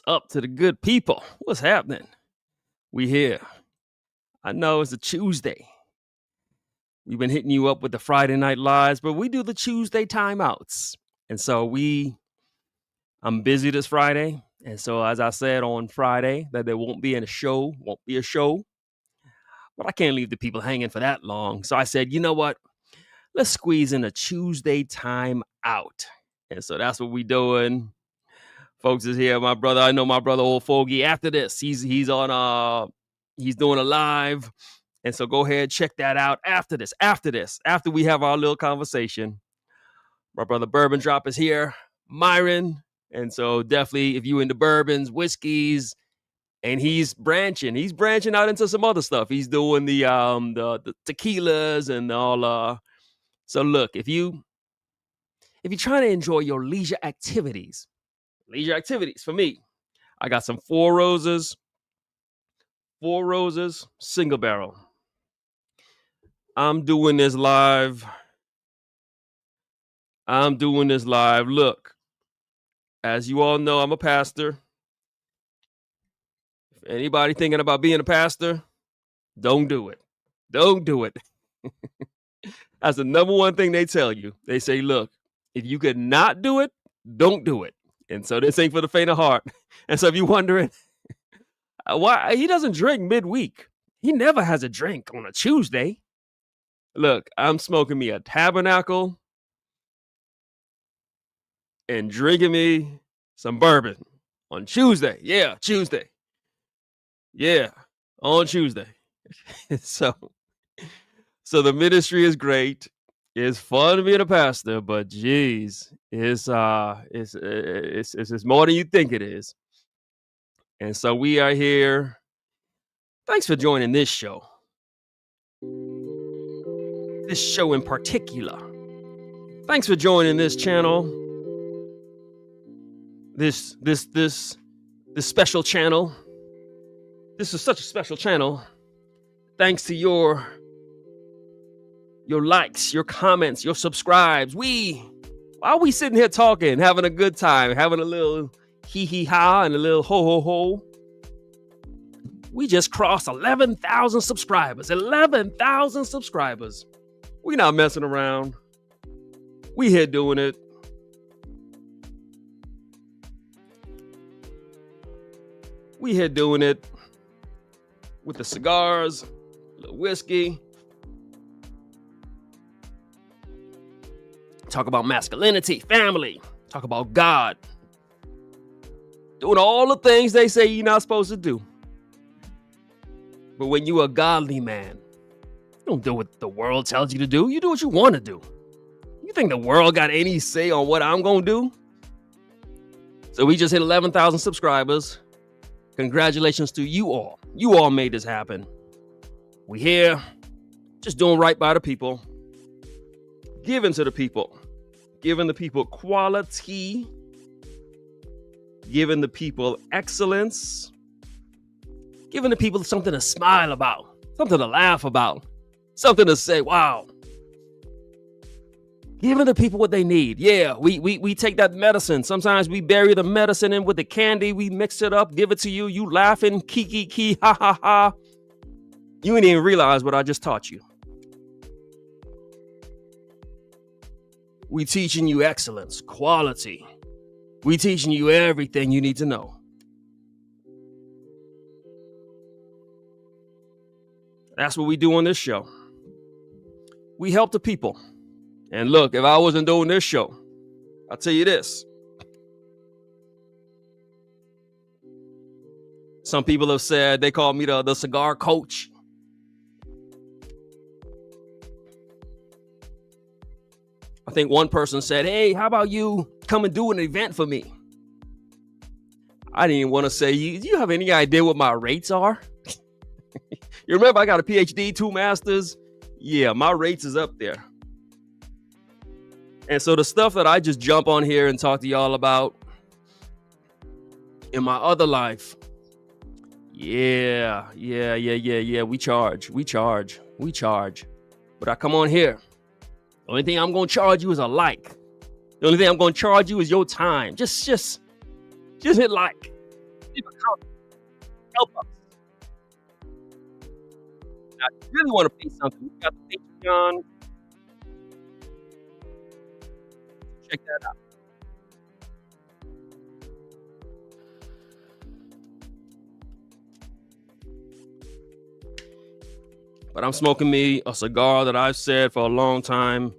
up to the good people? What's happening? We here. I know it's a Tuesday. We've been hitting you up with the Friday Night Lives, but we do the Tuesday timeouts. And so I'm busy this Friday. And so as I said on Friday, that there won't be a show. But I can't leave the people hanging for that long. So I said, you know what? Let's squeeze in a Tuesday time out. And so that's what we doing. Folks is here. My brother, I know my brother Old Fogey. After this, he's doing a live. And so go ahead, check that out after we have our little conversation. My brother Bourbon Drop is here, Myron. And so definitely if you into bourbons, whiskeys, and he's branching out into some other stuff. He's doing the tequilas and all. So look, if you're trying to enjoy your leisure activities for me, I got some Four Roses single barrel. I'm doing this live. Look, as you all know, I'm a pastor. If anybody thinking about being a pastor, don't do it. That's the number one thing they tell you. They say, look, if you could not do it, don't do it. And so this ain't for the faint of heart. And so if you're wondering why he doesn't drink midweek, he never has a drink on a Tuesday. Look, I'm smoking me a Tabernacle and drinking me some bourbon on Tuesday. Yeah, Tuesday. Yeah, on Tuesday. So the ministry is great. It's fun being a pastor, but geez, it's more than you think it is. And so we are here. Thanks for joining this show. This show in particular. Thanks for joining this channel. This special channel. This is such a special channel. Thanks to your likes, your comments, your subscribes. While we sitting here talking, having a good time, having a little hee-hee-ha and a little ho-ho-ho, we just crossed 11,000 subscribers. 11,000 subscribers. We not messing around. We here doing it. We here doing it with the cigars, the whiskey. Talk about masculinity, family. Talk about God. Doing all the things they say you're not supposed to do. But when you're a godly man, you don't do what the world tells you to do. You do what you want to do. You think the world got any say on what I'm going to do? So we just hit 11,000 subscribers. Congratulations to you all. You all made this happen. We here just doing right by the people. Giving to the people. Giving the people quality. Giving the people excellence. Giving the people something to smile about. Something to laugh about. Something to say, wow. Giving the people what they need. Yeah, we take that medicine. Sometimes we bury the medicine in with the candy. We mix it up, give it to you. You laughing, kiki, ha, ha, ha. You didn't even realize what I just taught you. We teaching you excellence, quality. We teaching you everything you need to know. That's what we do on this show. We help the people. And look, if I wasn't doing this show, I'll tell you this. Some people have said they call me the cigar coach. I think one person said, hey, how about you come and do an event for me? I didn't even want to say, do you have any idea what my rates are? You remember I got a PhD, 2 masters? Yeah, my rates is up there. And so the stuff that I just jump on here and talk to y'all about in my other life, yeah, we charge. But I come on here. The only thing I'm going to charge you is a like. The only thing I'm going to charge you is your time. Just hit like. Leave a comment. Help us. Now, if you really want to pay something, we got the Patreon. Check that out. But I'm smoking me a cigar that I've said for a long time.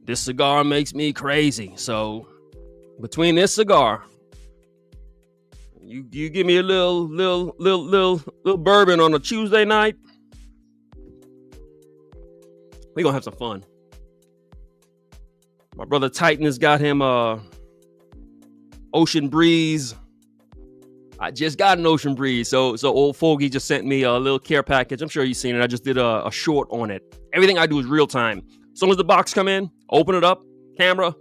This cigar makes me crazy. So between this cigar, you give me a little bourbon on a Tuesday night, we're gonna have some fun. My brother Titan has got him Ocean Breeze. I just got an Ocean Breeze. So old Fogey just sent me a little care package. I'm sure you've seen it. I just did a short on it. Everything I do is real time. As soon as the box come in, open it up, camera,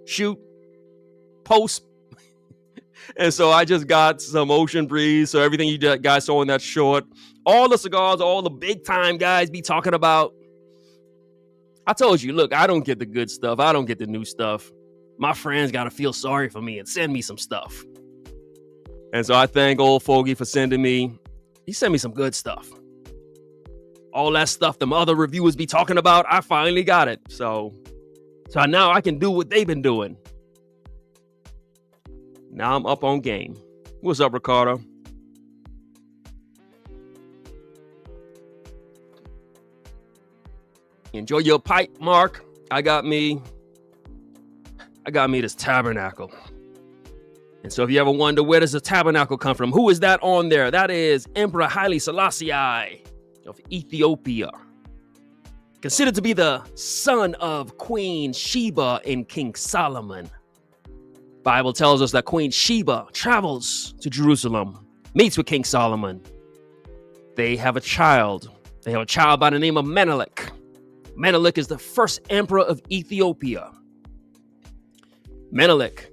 shoot, post. And so I just got some Ocean Breeze. So everything you guys saw in that short, all the cigars, all the big time guys be talking about. I told you, look, I don't get the good stuff. I don't get the new stuff. My friends got to feel sorry for me and send me some stuff. And so I thank old Fogey for sending me. He sent me some good stuff. All that stuff them other reviewers be talking about, I finally got it. So now I can do what they've been doing. Now I'm up on game. What's up, Ricardo? Enjoy your pipe, Mark. I got me this Tabernacle. And so if you ever wonder where does the Tabernacle come from, who is that on there? That is Emperor Haile Selassie of Ethiopia. Considered to be the son of Queen Sheba and King Solomon. Bible tells us that Queen Sheba travels to Jerusalem, meets with King Solomon. They have a child. They have a child by the name of Menelik. Menelik is the first emperor of Ethiopia. Menelik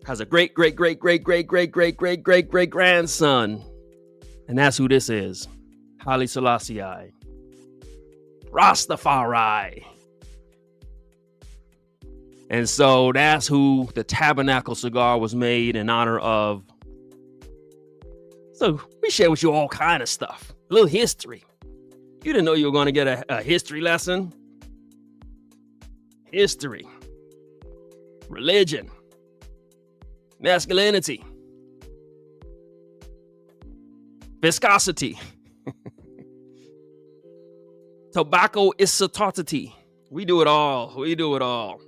has a great grandson. And that's who this is. Haile Selassie. Rastafari. And so that's who the Tabernacle cigar was made in honor of. So we share with you all kind of stuff. A little history. You didn't know you were going to get a history lesson. History. Religion. Masculinity. Viscosity. Tobacco isototity. We do it all. We do it all.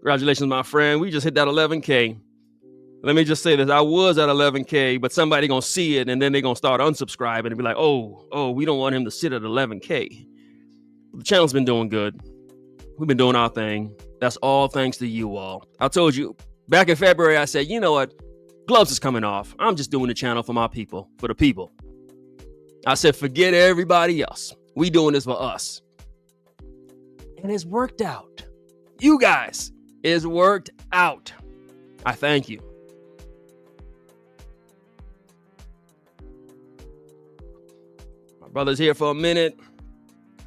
Congratulations, my friend. We just hit that 11K. Let me just say this. I was at 11K, but somebody going to see it, and then they're going to start unsubscribing and be like, oh, we don't want him to sit at 11K. The channel's been doing good. We've been doing our thing. That's all thanks to you all. I told you, back in February, I said, you know what? Gloves is coming off. I'm just doing the channel for my people, for the people. I said, forget everybody else. We doing this for us. And it's worked out. You guys, it's worked out. I thank you. My brother's here for a minute.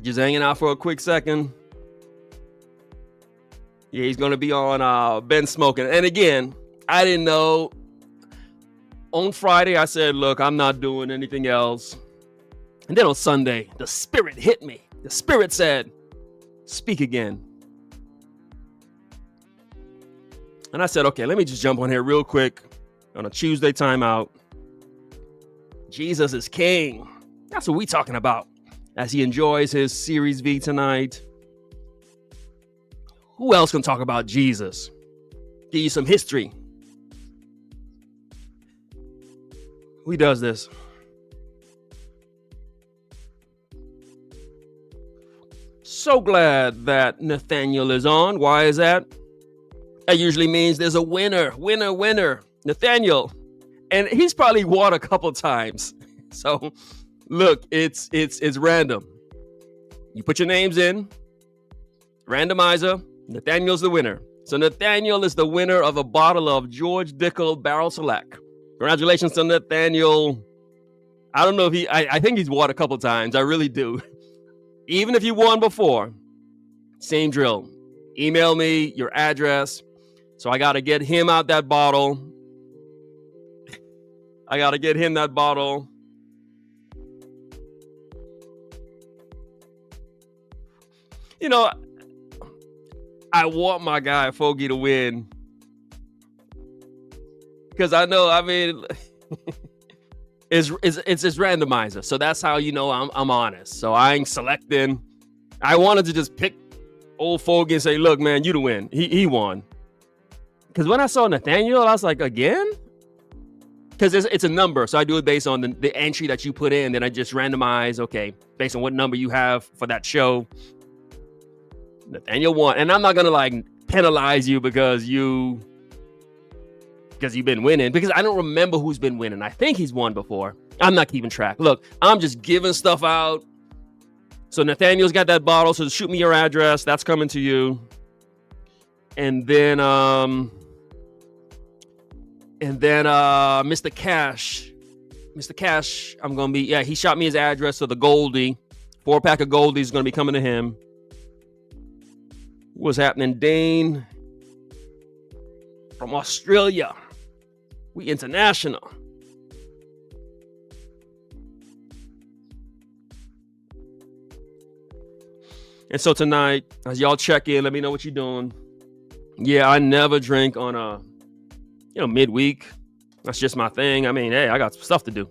Just hanging out for a quick second. Yeah, he's going to be on Ben Smoking. And again, I didn't know. On Friday, I said, look, I'm not doing anything else. And then on Sunday, the spirit hit me. The spirit said, speak again. And I said, okay, let me just jump on here real quick on a Tuesday timeout. Jesus is king. That's what we're talking about as he enjoys his Series V tonight. Who else can talk about Jesus? Give you some history. Who does this? So glad that Nathaniel is on. Why is that? That usually means there's a winner. Nathaniel. And he's probably won a couple times. So look, it's random. You put your names in. Randomizer. Nathaniel's the winner. So Nathaniel is the winner of a bottle of George Dickel Barrel Select. Congratulations to Nathaniel. I don't know if I think he's won a couple times. I really do. Even if you won before, same drill. Email me your address. So I got to get him out that bottle. I got to get him that bottle. You know, I want my guy Fogey to win. Because I know, I mean, it's randomizer. So that's how you know I'm honest. So I ain't selecting. I wanted to just pick old Fogey and say, look, man, you to win. He won. Because when I saw Nathaniel, I was like, again? Because it's a number. So I do it based on the entry that you put in. Then I just randomize, okay, based on what number you have for that show. Nathaniel won. And I'm not going to like penalize you because you've been winning. Because I don't remember who's been winning. I think he's won before. I'm not keeping track. Look, I'm just giving stuff out. So Nathaniel's got that bottle. So shoot me your address. That's coming to you. And then Mr. Cash, I'm going to be, he shot me his address. So the Goldie, 4-pack of Goldie is going to be coming to him. What's happening? Dane from Australia. We international. And so tonight, as y'all check in, let me know what you're doing. Yeah, I never drink on midweek. That's just my thing. I mean, hey, I got stuff to do.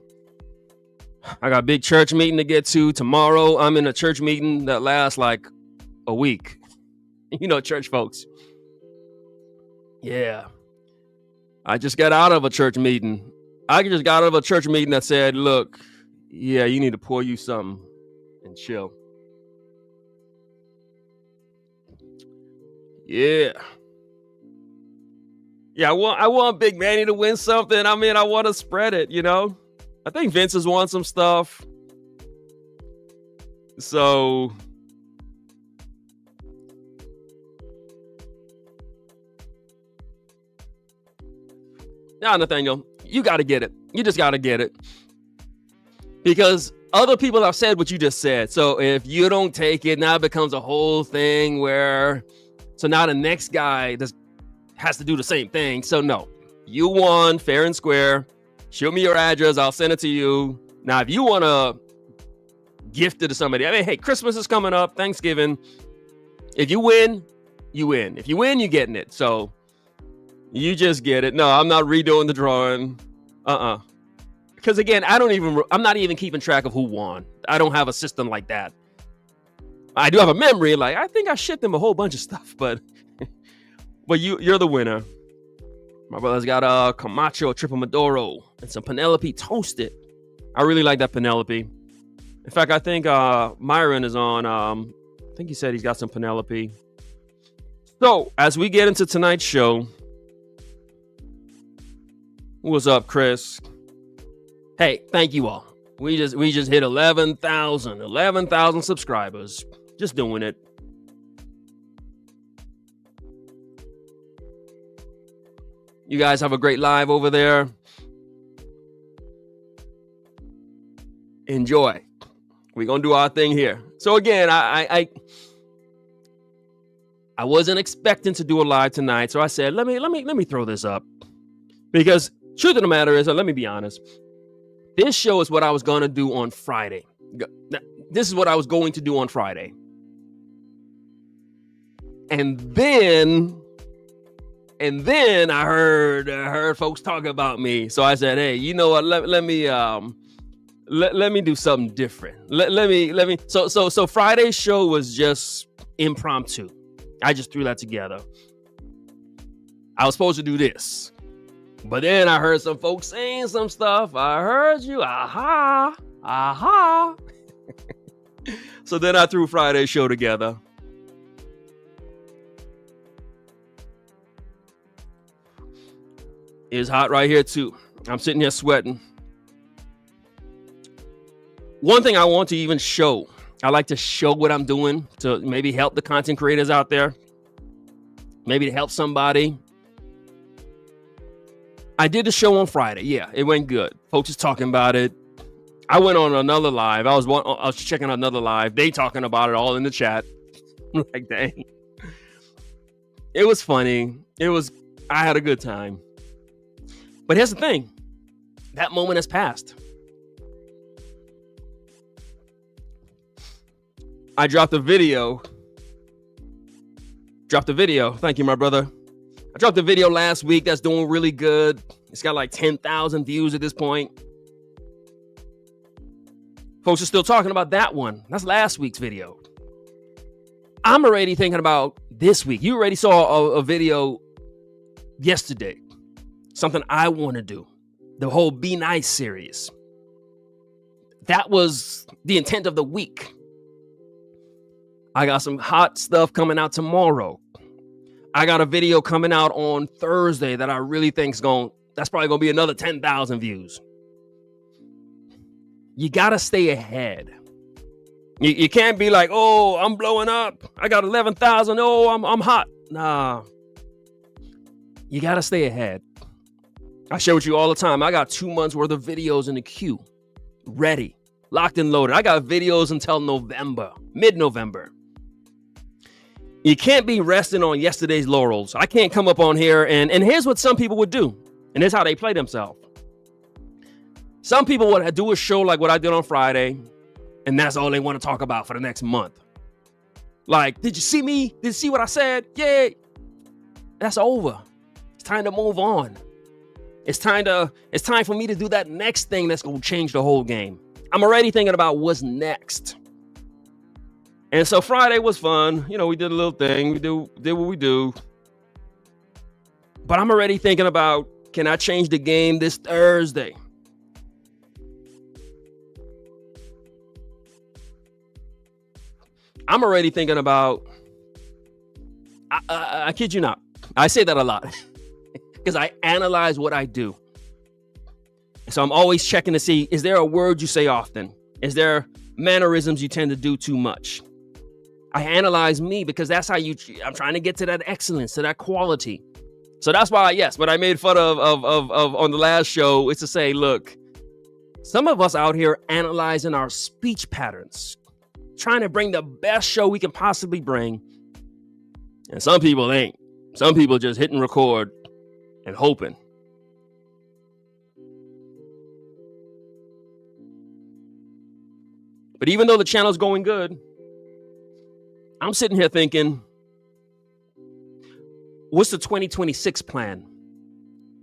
I got a big church meeting to get to tomorrow. I'm in a church meeting that lasts like a week. You know, church folks. Yeah. I just got out of a church meeting. I just got out of a church meeting that said, look, yeah, you need to pour you something and chill. Yeah. Yeah, I want Big Manny to win something. I mean, I want to spread it, you know? I think Vince has won some stuff. So nah, Nathaniel, you got to get it. You just got to get it. Because other people have said what you just said. So if you don't take it, now it becomes a whole thing where... So now the next guy has to do the same thing. So no, you won fair and square. Show me your address. I'll send it to you. Now, if you want to gift it to somebody, I mean, hey, Christmas is coming up, Thanksgiving. If you win, you win. If you win, you're getting it. So you just get it. No, I'm not redoing the drawing. Because again, I'm not even keeping track of who won. I don't have a system like that. I do have a memory, like I think I shipped him a whole bunch of stuff, but you're the winner. My brother's got a Camacho Triple Maduro and some Penelope toasted. I really like that Penelope. In fact, I think Myron is on. I think he said he's got some Penelope. So as we get into tonight's show, what's up, Chris? Hey, thank you all. We just hit 11,000 subscribers. Just doing it. You guys have a great live over there. Enjoy. We're going to do our thing here. So again, I wasn't expecting to do a live tonight. So I said, let me throw this up. Because truth of the matter is, let me be honest. This show is what I was going to do on Friday. This is what I was going to do on Friday. And then I heard folks talk about me. So I said, hey, you know what? Let me do something different. Let me. So Friday's show was just impromptu. I just threw that together. I was supposed to do this. But then I heard some folks saying some stuff. I heard you. Aha. So then I threw Friday's show together. It's hot right here too. I'm sitting here sweating. One thing I want to even show. I like to show what I'm doing to maybe help the content creators out there. Maybe to help somebody. I did the show on Friday. Yeah, it went good. Folks is talking about it. I went on another live. I was checking out another live. They talking about it all in the chat. Like, dang. It was funny. It was I had a good time. But here's the thing. That moment has passed. I dropped a video. Thank you, my brother. I dropped a video last week that's doing really good. It's got like 10,000 views at this point. Folks are still talking about that one. That's last week's video. I'm already thinking about this week. You already saw a video yesterday. Something I want to do. The whole Be Nice series. That was the intent of the week. I got some hot stuff coming out tomorrow. I got a video coming out on Thursday that I really think's that's probably going to be another 10,000 views. You got to stay ahead. You can't be like, oh, I'm blowing up. I got 11,000. Oh, I'm hot. Nah. You got to stay ahead. I share with you all the time. I got 2 months worth of videos in the queue. Ready. Locked and loaded. I got videos until November. Mid-November. You can't be resting on yesterday's laurels. I can't come up on here and here's what some people would do. And here's how they play themselves. Some people would do a show like what I did on Friday. And that's all they want to talk about for the next month. Like, did you see me? Did you see what I said? Yeah. That's over. It's time to move on. It's time for me to do that next thing that's going to change the whole game. I'm already thinking about what's next. And so Friday was fun. You know, we did a little thing. We did what we do. But I'm already thinking about, can I change the game this Thursday? I'm already thinking about, I kid you not. I say that a lot because I analyze what I do. So I'm always checking to see, is there a word you say often? Is there mannerisms you tend to do too much? I analyze me because that's how I'm trying to get to that excellence, to that quality. So that's why, yes, what I made fun of on the last show is to say, look, some of us out here analyzing our speech patterns, trying to bring the best show we can possibly bring. And some people ain't. Some people just hitting record and hoping. But even though the channel's going good, I'm sitting here thinking, what's the 2026 plan?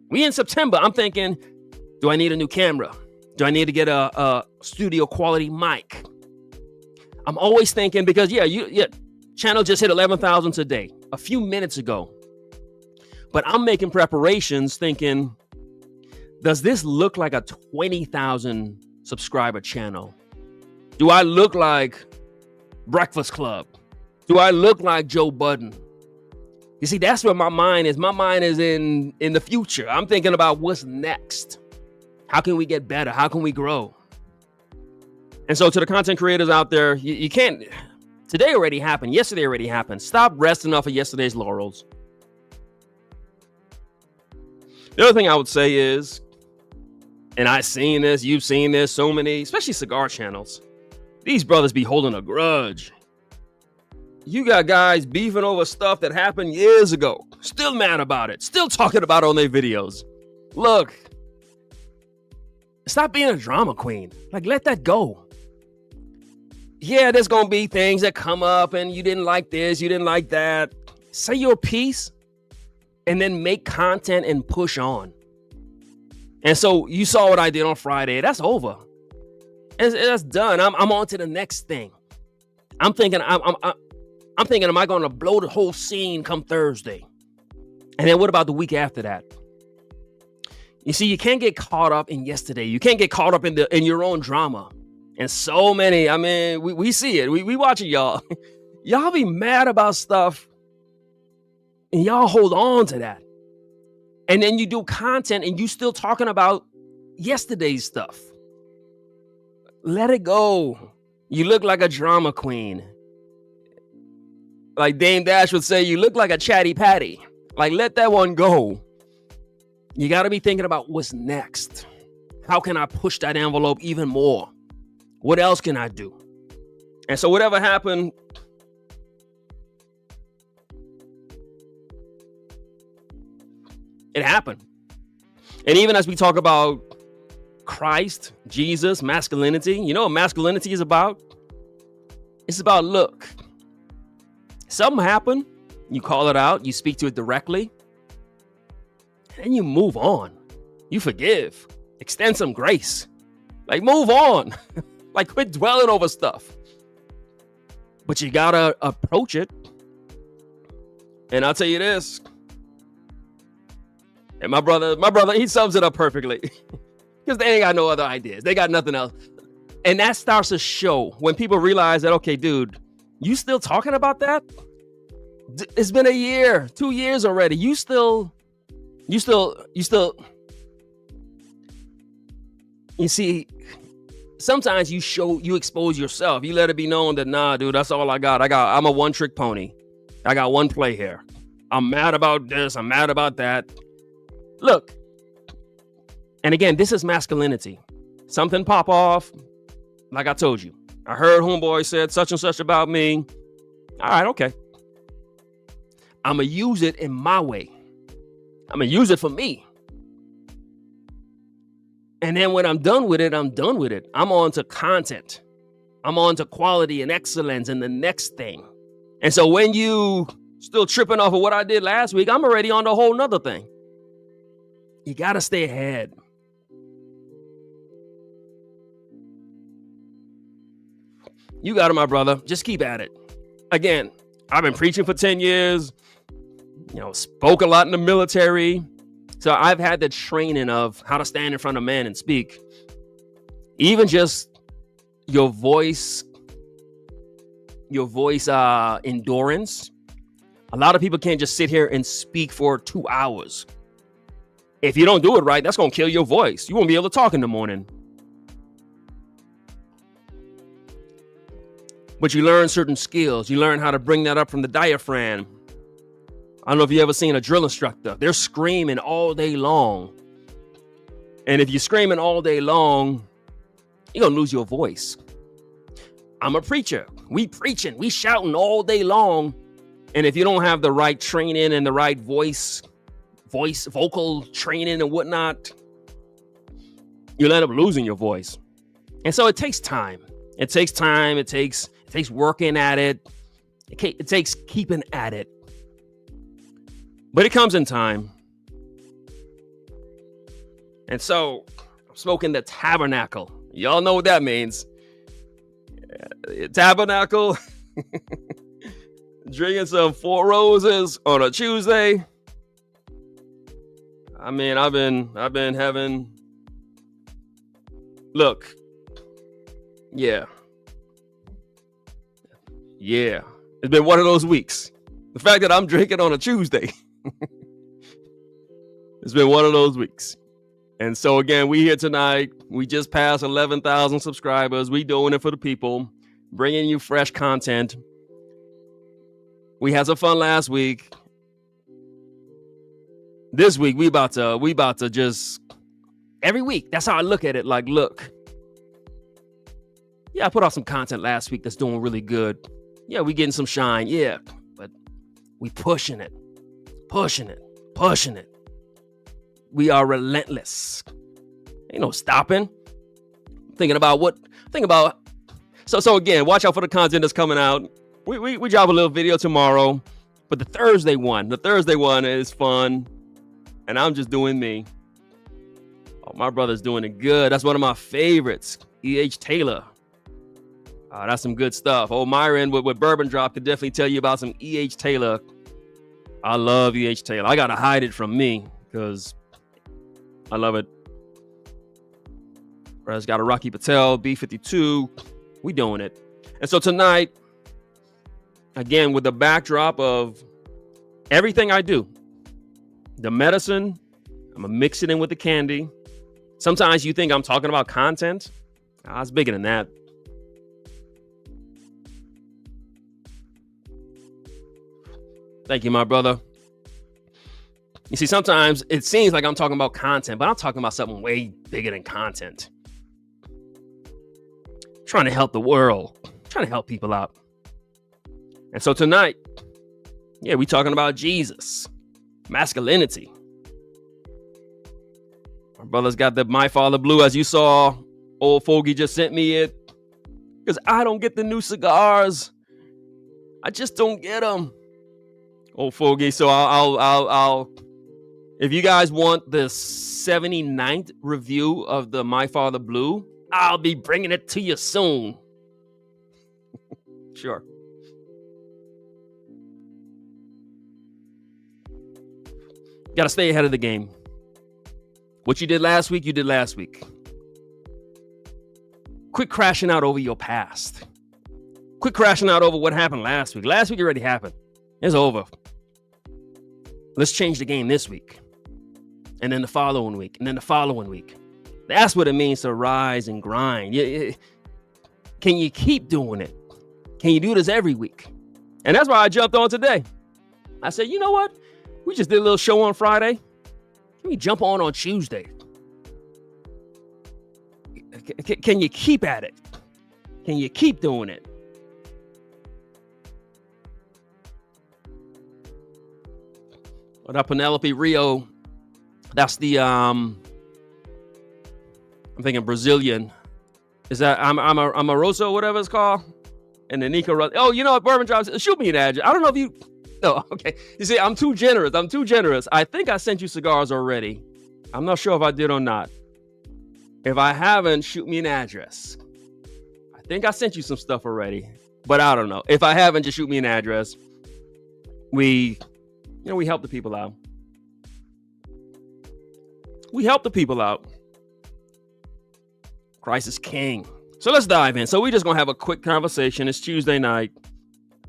We in September. I'm thinking, do I need a new camera? Do I need to get a studio quality mic? I'm always thinking because, channel just hit 11,000 today, a few minutes ago. But I'm making preparations thinking, does this look like a 20,000 subscriber channel? Do I look like Breakfast Club? Do I look like Joe Budden? You see, that's where my mind is. My mind is in the future. I'm thinking about what's next. How can we get better? How can we grow? And so to the content creators out there, you can't, today already happened. Yesterday already happened. Stop resting off of yesterday's laurels. The other thing I would say is, and I've seen this, you've seen this, so many, especially cigar channels. These brothers be holding a grudge. You got guys beefing over stuff that happened years ago. Still mad about it. Still talking about it on their videos. Look. Stop being a drama queen. Like, let that go. Yeah, there's going to be things that come up and you didn't like this, you didn't like that. Say your piece and then make content and push on. And so you saw what I did on Friday. That's over. That's done. I'm on to the next thing. I'm thinking, am I going to blow the whole scene come Thursday? And then what about the week after that? You see, you can't get caught up in yesterday. You can't get caught up in your own drama. And so many, I mean, we see it. We watch it, y'all. Y'all be mad about stuff. And y'all hold on to that. And then you do content and you still talking about yesterday's stuff. Let it go. You look like a drama queen. Like Dame Dash would say, you look like a chatty patty. Like, let that one go. You got to be thinking about what's next. How can I push that envelope even more? What else can I do? And so whatever happened, It happened. And even as we talk about Christ, Jesus, masculinity, you know what masculinity is about? It's about, look, something happened, you call it out, you speak to it directly, and then you move on. You forgive, extend some grace, like move on, like quit dwelling over stuff. But you gotta approach it. And I'll tell you this, and my brother, he sums it up perfectly. Because they ain't got no other ideas. They got nothing else. And that starts to show when people realize that, okay, dude, you still talking about that? It's been a year, 2 years already. You see, sometimes you expose yourself. You let it be known that, nah, dude, that's all I got. I'm a one-trick pony. I got one play here. I'm mad about this. I'm mad about that. Look. And again, this is masculinity. Something pop off. Like I told you, I heard homeboy said such and such about me. All right, okay. I'm going to use it in my way. I'm going to use it for me. And then when I'm done with it, I'm done with it. I'm on to content. I'm on to quality and excellence and the next thing. And so when you still tripping off of what I did last week, I'm already on a whole nother thing. You got to stay ahead. You got it, my brother. Just keep at it. Again, I've been preaching for 10 years, spoke a lot in the military. So I've had the training of how to stand in front of men and speak. Even just your voice endurance. A lot of people can't just sit here and speak for 2 hours. If you don't do it right, that's going to kill your voice. You won't be able to talk in the morning. But you learn certain skills. You learn how to bring that up from the diaphragm. I don't know if you ever seen a drill instructor. They're screaming all day long. And if you're screaming all day long, you're going to lose your voice. I'm a preacher. We preaching. We shouting all day long. And if you don't have the right training and the right vocal training and whatnot, you'll end up losing your voice. And so it takes time. It takes time. It takes working at it. It takes keeping at it. But it comes in time. And so I'm smoking the Tabernacle. Y'all know what that means. Tabernacle. Drinking some Four Roses on a Tuesday. I mean, I've been having. Look. Yeah. It's been one of those weeks. The fact that I'm drinking on a Tuesday. It's been one of those weeks. And so again, we here tonight. We just passed 11,000 subscribers. We doing it for the people, bringing you fresh content. We had some fun last week. This week we about to just every week. That's how I look at it. Like, look. Yeah, I put out some content last week that's doing really good. Yeah, we getting some shine. Yeah, but we pushing it. We are relentless. Ain't no stopping. So again, watch out for the content that's coming out. We drop a little video tomorrow, but the Thursday one is fun, and I'm just doing me. Oh, my brother's doing it good. That's one of my favorites. E.H. Taylor. That's some good stuff. Oh, Myron with Bourbon Drop could definitely tell you about some E.H. Taylor. I love E.H. Taylor. I got to hide it from me because I love it. Brother's got a Rocky Patel, B-52. We doing it. And so tonight, again, with the backdrop of everything I do, the medicine, I'm going to mix it in with the candy. Sometimes you think I'm talking about content. It's bigger than that. Thank you, my brother. You see, sometimes it seems like I'm talking about content, but I'm talking about something way bigger than content. I'm trying to help the world. I'm trying to help people out. And so tonight, we talking about Jesus, masculinity. Brother's got the My Father Blue, as you saw. Old Fogey just sent me it. Because I don't get the new cigars. I just don't get them. Old Fogey. So I'll if you guys want the 79th review of the My Father Blue, I'll be bringing it to you soon. Sure. Got to stay ahead of the game. What you did last week, you did last week. Quit crashing out over your past. Quit crashing out over what happened last week. Last week already happened. It's over. Let's change the game this week. And then the following week. And then the following week. That's what it means to rise and grind. Can you keep doing it? Can you do this every week? And that's why I jumped on today. I said, you know what? We just did a little show on Friday. Can we jump on Tuesday? Can you keep at it? Can you keep doing it? Well, that Penelope Rio, that's the I'm thinking Brazilian. Is that Amoroso, whatever it's called? And then Nico. Oh, you know what? Bourbon Drops. Shoot me an address. I don't know if you. No, okay. You see, I'm too generous. I think I sent you cigars already. I'm not sure if I did or not. If I haven't, shoot me an address. I think I sent you some stuff already, but I don't know. If I haven't, just shoot me an address. We help the people out. We help the people out. Christ is King. So let's dive in. So we're just gonna have a quick conversation. It's Tuesday night.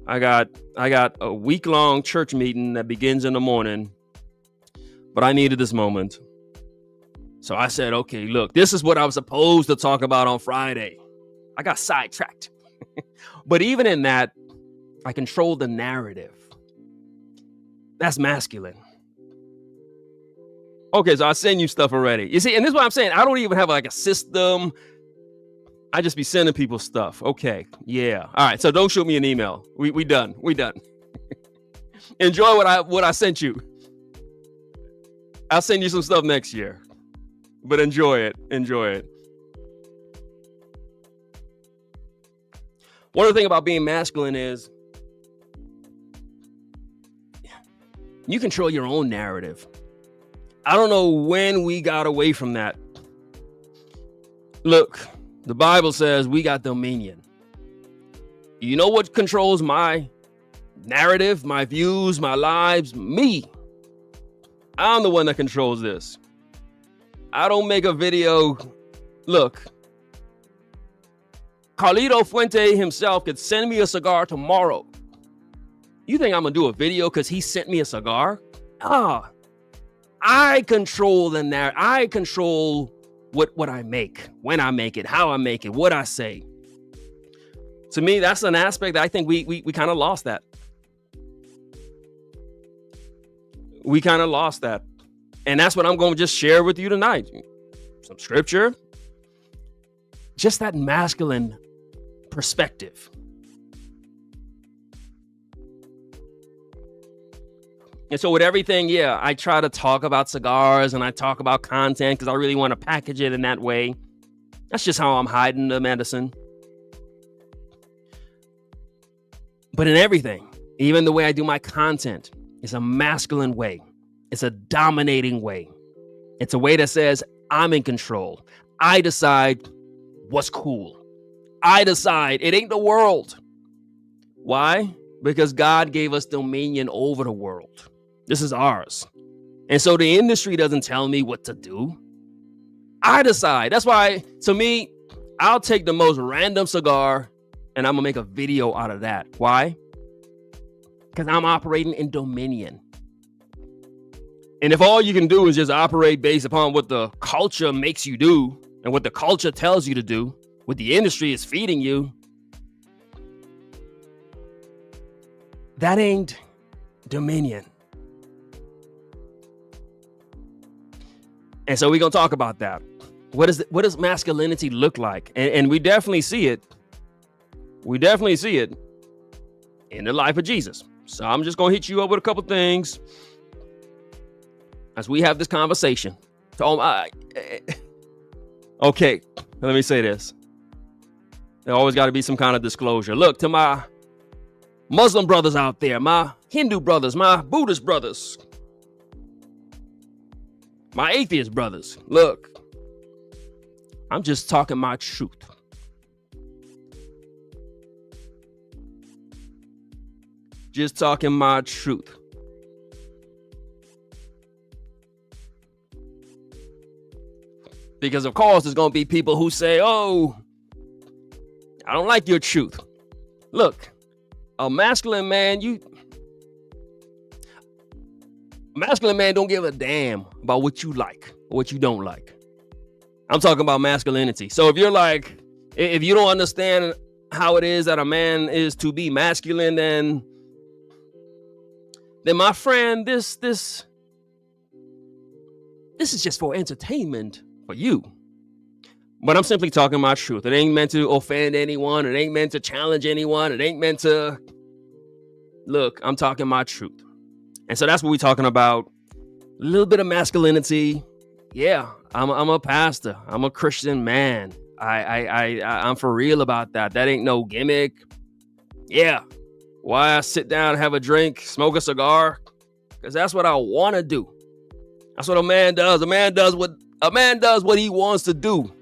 I got a week-long church meeting that begins in the morning, but I needed this moment. So I said, okay, look, this is what I was supposed to talk about on Friday. I got sidetracked. But even in that, I controlled the narrative. That's masculine. Okay, so I send you stuff already. You see, and this is what I'm saying. I don't even have like a system. I just be sending people stuff. Okay, yeah. All right, so don't shoot me an email. We done. Enjoy what I sent you. I'll send you some stuff next year. But enjoy it. One of the things about being masculine is you control your own narrative. I don't know when we got away from that. Look, the Bible says we got dominion. You know what controls my narrative, my views, my lives? Me. I'm the one that controls this. I don't make a video. Look, Carlito Fuente himself could send me a cigar tomorrow. You think I'm going to do a video because he sent me a cigar? I control the narrative. I control what I make, when I make it, how I make it, what I say. To me, that's an aspect that I think we kind of lost that. We kind of lost that. And that's what I'm going to just share with you tonight. Some scripture. Just that masculine perspective. And so with everything, I try to talk about cigars and I talk about content because I really want to package it in that way. That's just how I'm hiding the medicine. But in everything, even the way I do my content, it's a masculine way. It's a dominating way. It's a way that says I'm in control. I decide what's cool. I decide it ain't the world. Why? Because God gave us dominion over the world. This is ours. And so the industry doesn't tell me what to do. I decide. That's why, to me, I'll take the most random cigar and I'm going to make a video out of that. Why? Because I'm operating in dominion. And if all you can do is just operate based upon what the culture makes you do and what the culture tells you to do, what the industry is feeding you, that ain't dominion. And so we're going to talk about that. What does masculinity look like? And we definitely see it. We definitely see it in the life of Jesus. So I'm just going to hit you up with a couple things as we have this conversation. Okay, let me say this. There always got to be some kind of disclosure. Look, to my Muslim brothers out there, my Hindu brothers, my Buddhist brothers, my atheist brothers, look, I'm just talking my truth. Just talking my truth. Because, of course, there's going to be people who say, oh, I don't like your truth. Look, a masculine man don't give a damn about what you like or what you don't like. I'm talking about masculinity. So if you don't understand how it is that a man is to be masculine, then my friend, this is just for entertainment for you. But I'm simply talking my truth. It ain't meant to offend anyone. It ain't meant to challenge anyone. It ain't meant to... Look, I'm talking my truth. And so that's what we're talking about. A little bit of masculinity. Yeah, I'm a pastor. I'm a Christian man. I'm for real about that. That ain't no gimmick. Yeah. Why I sit down, have a drink, smoke a cigar? Because that's what I want to do. That's what a man does. A man does what he wants to do.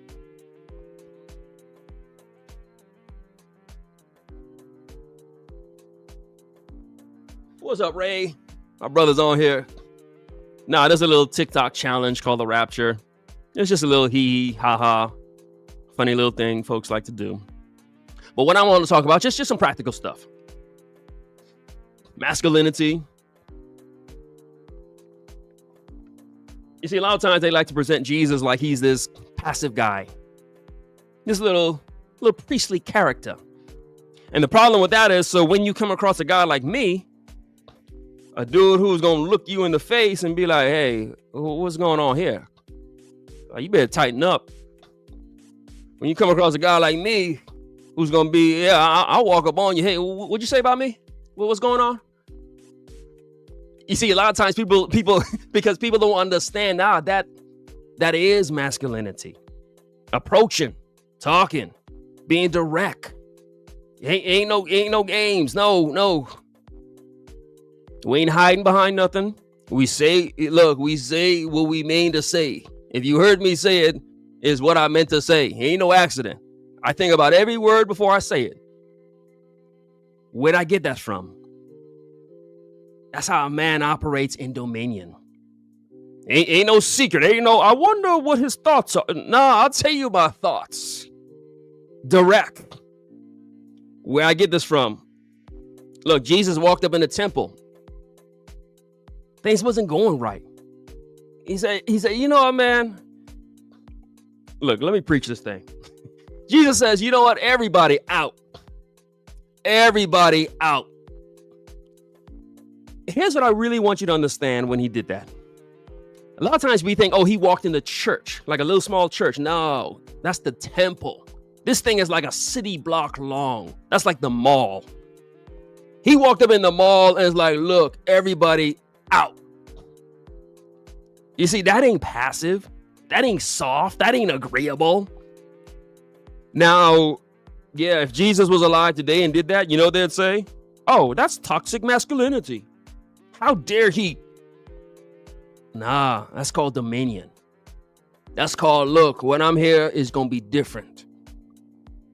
What's up, Ray? My brother's on here. Nah, there's a little TikTok challenge called the Rapture. It's just a little hee ha ha, funny little thing folks like to do. But what I want to talk about, just some practical stuff. Masculinity. You see, a lot of times they like to present Jesus like he's this passive guy, this little priestly character. And the problem with that is, so when you come across a guy like me, a dude who's going to look you in the face and be like, hey, what's going on here? You better tighten up. When you come across a guy like me, who's going to be, I'll walk up on you. Hey, what'd you say about me? What's going on? You see, a lot of times people, because people don't understand that is masculinity. Approaching, talking, being direct. Ain't no games. No. We ain't hiding behind nothing. We say what we mean to say. If you heard me say it, is what I meant to say. Ain't no accident. I think about every word before I say it. Where'd I get that from? That's how a man operates in dominion. Ain't no secret. Ain't no, I wonder what his thoughts are. Nah, I'll tell you my thoughts. Direct. Where I get this from. Look, Jesus walked up in the temple. Things wasn't going right. He said, you know what, man? Look, let me preach this thing. Jesus says, you know what? Everybody out. Everybody out. Here's what I really want you to understand when he did that. A lot of times we think, oh, he walked in the church, like a little small church. No, that's the temple. This thing is like a city block long. That's like the mall. He walked up in the mall and is like, look, everybody out. You see, that ain't passive. That ain't soft. That ain't agreeable. Now, yeah, if Jesus was alive today and did that, you know, they'd say, oh, that's toxic masculinity. How dare he? Nah, that's called dominion. That's called, look, when I'm here, it's going to be different.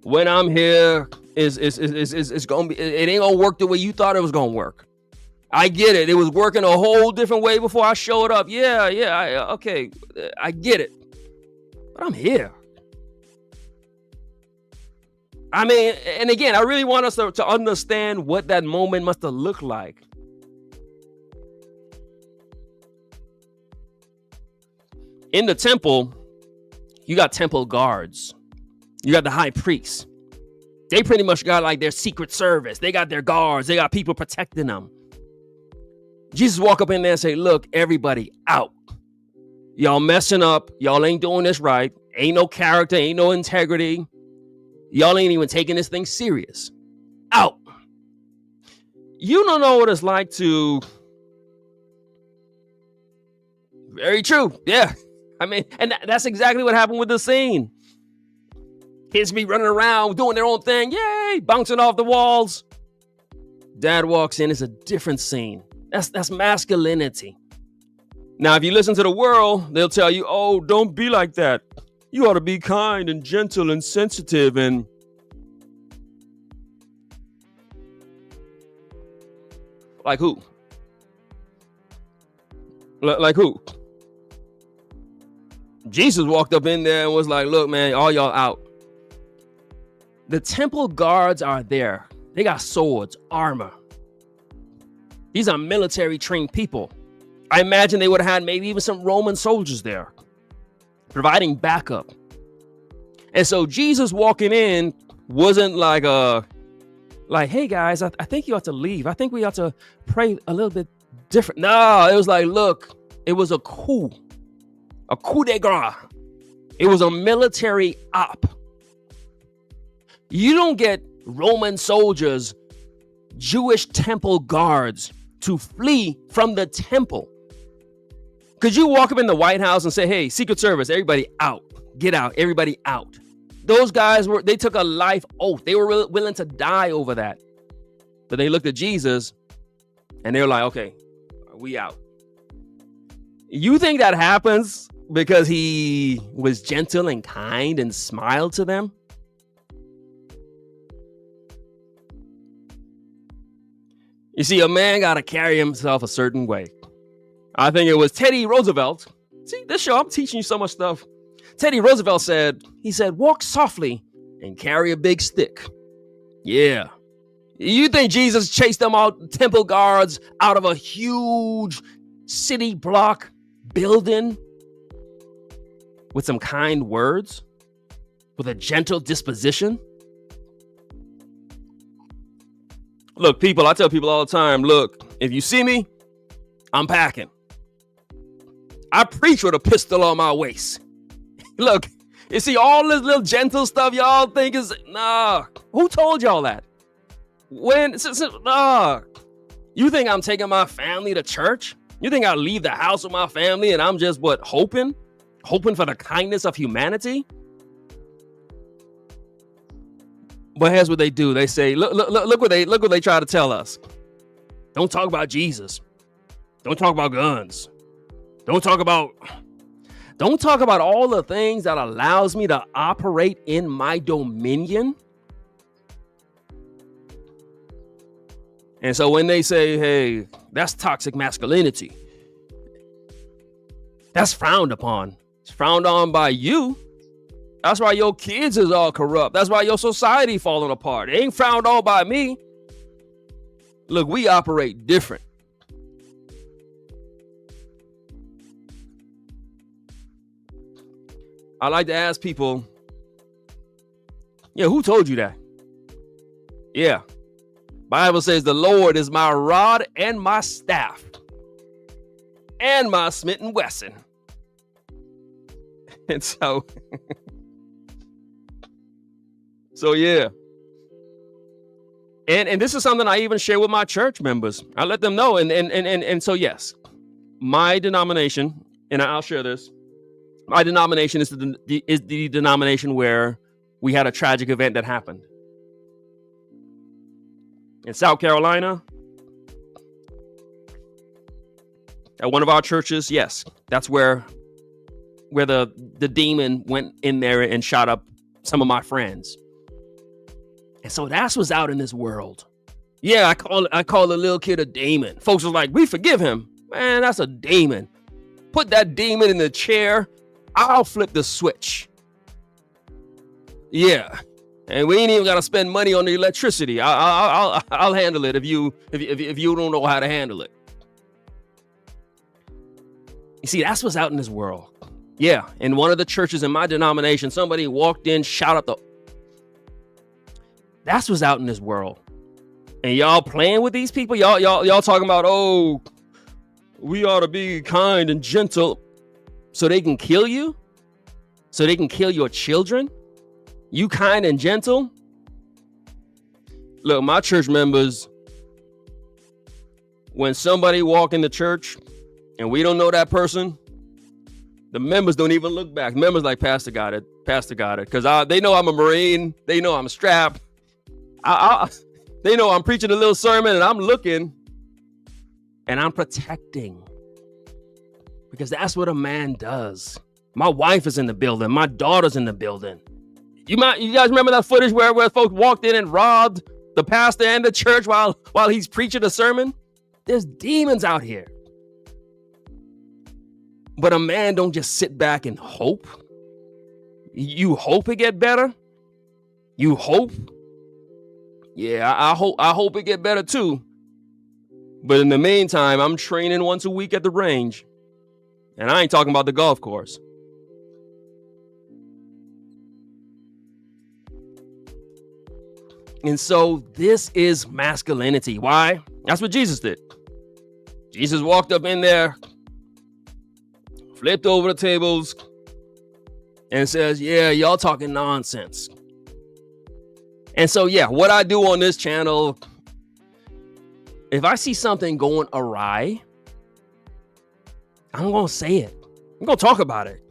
When I'm here, it's going to be, it ain't going to work the way you thought it was going to work. I get it. It was working a whole different way before I showed up. Okay, I get it. But I'm here. I mean, and again, I really want us to understand what that moment must have looked like. In the temple, you got temple guards. You got the high priests. They pretty much got like their secret service. They got their guards. They got people protecting them. Jesus walk up in there and say, look, everybody out. Y'all messing up. Y'all ain't doing this right. Ain't no character. Ain't no integrity. Y'all ain't even taking this thing serious. Out. You don't know what it's like to... Very true. Yeah. I mean, and that's exactly what happened with the scene. Kids be running around doing their own thing. Yay, bouncing off the walls. Dad walks in. It's a different scene. That's masculinity. Now, if you listen to the world, they'll tell you, oh, don't be like that. You ought to be kind and gentle and sensitive and like who? Like who? Jesus walked up in there and was like, look, man, all y'all out. The temple guards are there. They got swords, armor. These are military trained people. I imagine they would have had maybe even some Roman soldiers there providing backup. And so Jesus walking in wasn't like, hey guys, I think you ought to leave. I think we ought to pray a little bit different. No, it was like, look, it was a coup de grace. It was a military op. You don't get Roman soldiers, Jewish temple guards to flee from the temple. Could you walk up in the White House and say, hey, Secret Service, everybody out, get out, everybody out. Those guys they took a life oath. They were willing to die over that. But they looked at Jesus and they were like, okay, we out. You think that happens because he was gentle and kind and smiled to them? You see, a man got to carry himself a certain way. I think it was Teddy Roosevelt. See, this show, I'm teaching you so much stuff. Teddy Roosevelt said, walk softly and carry a big stick. Yeah. You think Jesus chased them out, temple guards, out of a huge city block building with some kind words, with a gentle disposition? Look, people, I tell people all the time, look, if you see me, I'm packing. I preach with a pistol on my waist. Look, you see all this little gentle stuff y'all think is, nah. Who told y'all that? Nah. You think I'm taking my family to church? You think I'll leave the house with my family and I'm just hoping for the kindness of humanity? But here's what they do. They say, look what they try to tell us. Don't talk about Jesus. Don't talk about guns. Don't talk about all the things that allows me to operate in my dominion. And so when they say, hey, that's toxic masculinity, that's frowned upon. It's frowned on by you. That's why your kids is all corrupt. That's why your society falling apart. It ain't frowned on by me. Look, we operate different. I like to ask people, yeah, who told you that? Yeah. Bible says the Lord is my rod and my staff and my Smith & Wesson. And so yeah. And this is something I even share with my church members. I let them know. And so, yes, my denomination, and I'll share this. My denomination is the denomination where we had a tragic event that happened. In South Carolina, at one of our churches, yes, that's where the demon went in there and shot up some of my friends. And so that's what's out in this world. Yeah, I call the little kid a demon. Folks are like, we forgive him. Man, that's a demon. Put that demon in the chair. I'll flip the switch. Yeah. And we ain't even got to spend money on the electricity. I'll handle it if you don't know how to handle it. You see, that's what's out in this world. Yeah. In one of the churches in my denomination, somebody walked in, shot up the... That's what's out in this world. And y'all playing with these people? Y'all talking about, oh, we ought to be kind and gentle so they can kill you? So they can kill your children? You kind and gentle? Look, my church members, when somebody walk in the church and we don't know that person, The members don't even look back. Members like, Pastor got it, because they know I'm a Marine. They know I'm strapped. They know I'm preaching a little sermon, and I'm looking, and I'm protecting, because that's what a man does. My wife is in the building. My daughter's in the building. You guys remember that footage where folks walked in and robbed the pastor and the church while he's preaching a sermon? There's demons out here. But a man don't just sit back and hope. You hope it get better? You hope? Yeah, I hope it get better too. But in the meantime, I'm training once a week at the range. And I ain't talking about the golf course. And so this is masculinity. Why? That's what Jesus did. Jesus walked up in there, flipped over the tables, and says, yeah, y'all talking nonsense. And so, yeah, what I do on this channel, if I see something going awry, I'm going to say it. I'm going to talk about it.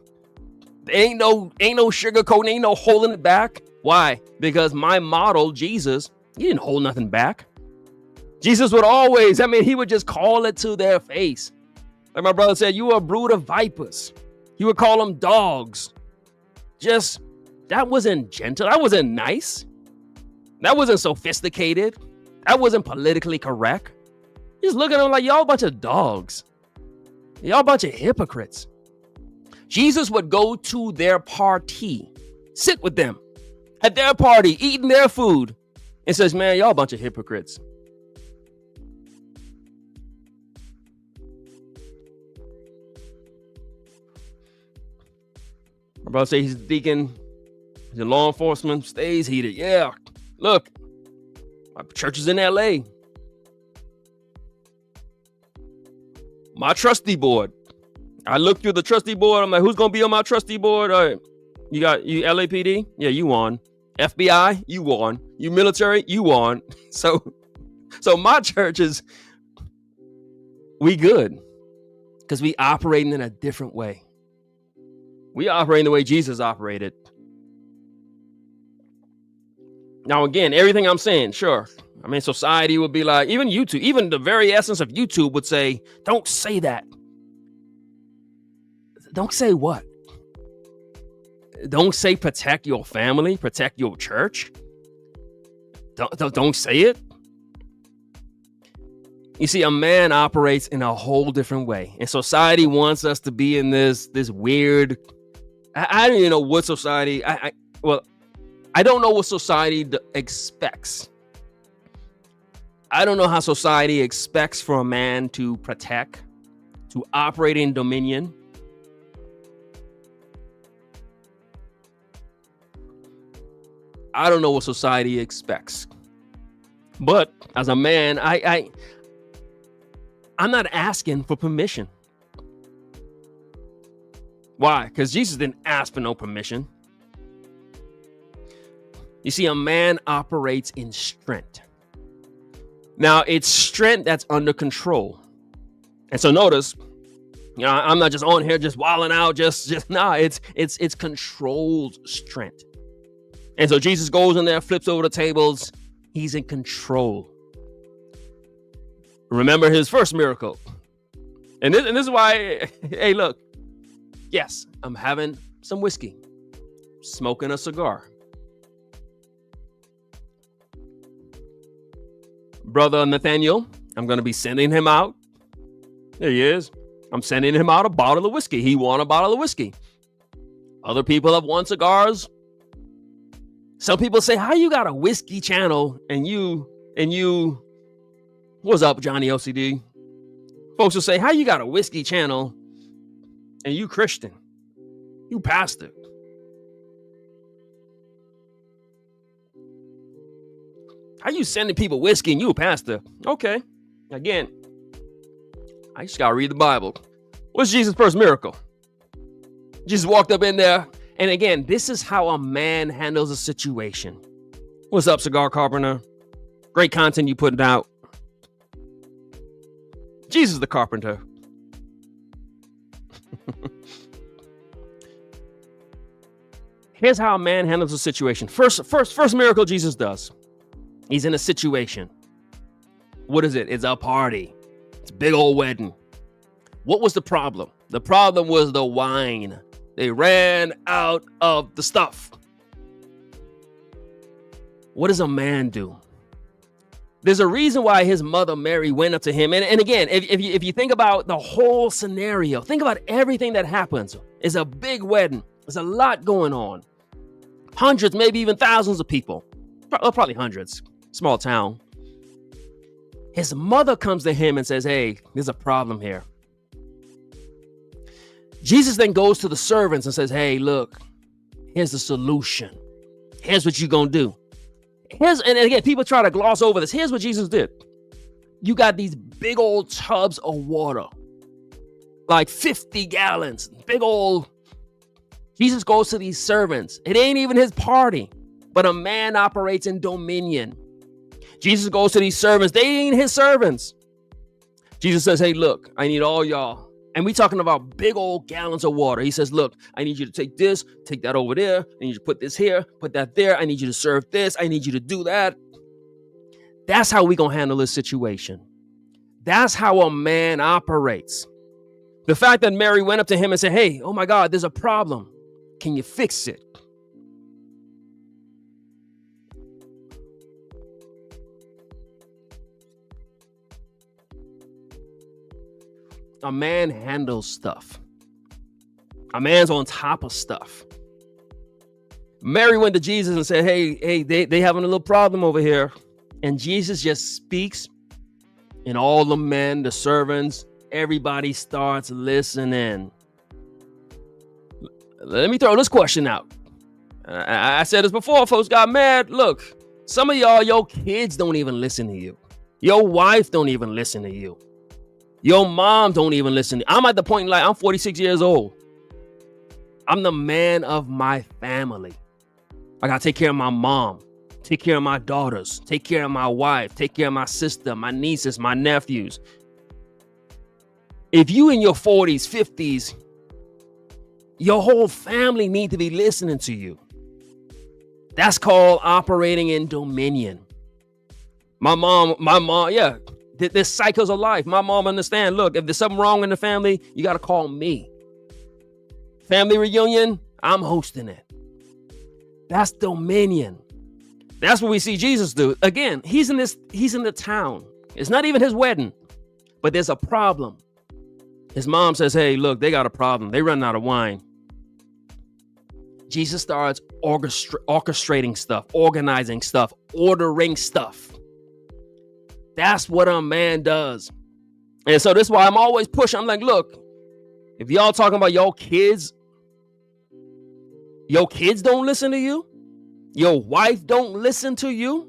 There ain't no sugarcoating, ain't no holding it back. Why? Because my model, Jesus, he didn't hold nothing back. Jesus would always, he would just call it to their face. Like my brother said, you are a brood of vipers. He would call them dogs. That wasn't gentle. That wasn't nice. That wasn't sophisticated. That wasn't politically correct. Just look at them like, y'all a bunch of dogs. Y'all a bunch of hypocrites. Jesus would go to their party, sit with them at their party, eating their food, and says, man, y'all a bunch of hypocrites. My brother says he's a deacon, he's in law enforcement, stays heated. Yeah, look, my church is in LA. My trustee board. I looked through the trustee board. I'm like, who's going to be on my trustee board? All right. You LAPD? Yeah, you on. FBI? You on. You military? You on. So my church is, we good. Because we operating in a different way. We operate the way Jesus operated. Now, again, everything I'm saying, sure. Society would be like, even YouTube, even the very essence of YouTube would say, don't say that. Don't say what? Don't say protect your family, protect your church. Don't say it. You see, a man operates in a whole different way. And society wants us to be in this weird, I don't even know what society, I don't know what society expects. I don't know how society expects for a man to protect, to operate in dominion. I don't know what society expects. But as a man, I'm not asking for permission. Why? Because Jesus didn't ask for no permission. You see, a man operates in strength. Now, it's strength that's under control. And so notice, I'm not just on here just wilding out, it's controlled strength. And so Jesus goes in there, flips over the tables. He's in control. Remember his first miracle. And this is why, hey, look. Yes, I'm having some whiskey, smoking a cigar. Brother Nathaniel, I'm going to be sending him out. There he is. I'm sending him out a bottle of whiskey. He won a bottle of whiskey. Other people have won cigars. Some people say, how you got a whiskey channel and you, what's up, Johnny LCD? Folks will say, how you got a whiskey channel and you Christian, you pastor? How you sending people whiskey and you a pastor? Okay. Again, I just got to read the Bible. What's Jesus' first miracle? Jesus walked up in there. And again, this is how a man handles a situation. What's up, Cigar Carpenter? Great content you putting out. Jesus the carpenter. Here's how a man handles a situation. First miracle Jesus does. He's in a situation. What is it? It's a party. It's a big old wedding. What was the problem? The problem was the wine. They ran out of the stuff. What does a man do? There's a reason why his mother Mary went up to him. And again, if you think about the whole scenario, think about everything that happens. It's a big wedding. There's a lot going on. Hundreds, maybe even thousands of people. Probably hundreds. Small town. His mother comes to him and says, hey, there's a problem here. Jesus then goes to the servants and says, hey, look, here's the solution. Here's what you're going to do. And again, people try to gloss over this. Here's what Jesus did. You got these big old tubs of water, like 50 gallons, big old. Jesus goes to these servants. It ain't even his party, but a man operates in dominion. Jesus goes to these servants. They ain't his servants. Jesus says, hey, look, I need all y'all. And we talking about big old gallons of water. He says, look, I need you to take this, take that over there. I need you to put this here, put that there. I need you to serve this. I need you to do that. That's how we going to handle this situation. That's how a man operates. The fact that Mary went up to him and said, hey, oh my God, there's a problem. Can you fix it? A man handles stuff. A man's on top of stuff. Mary went to Jesus and said, hey, they having a little problem over here. And Jesus just speaks. And all the men, the servants, everybody starts listening. Let me throw this question out. I said this before, folks got mad. Look, some of y'all, your kids don't even listen to you. Your wife don't even listen to you. Your mom don't even listen. I'm at the point in life, I'm 46 years old. I'm the man of my family. I got to take care of my mom, take care of my daughters, take care of my wife, take care of my sister, my nieces, my nephews. If you in your 40s, 50s, your whole family need to be listening to you. That's called operating in dominion. My mom, yeah. There's cycles of life. My mom understand. Look, if there's something wrong in the family, you got to call me. Family reunion, I'm hosting it. That's dominion. That's what we see Jesus do. Again, he's in the town. It's not even his wedding, but there's a problem. His mom says, hey, look, they got a problem. They run out of wine. Jesus starts orchestrating stuff, organizing stuff, ordering stuff. That's what a man does. And so this is why I'm always pushing. I'm like, look, if y'all talking about your kids don't listen to you. Your wife don't listen to you.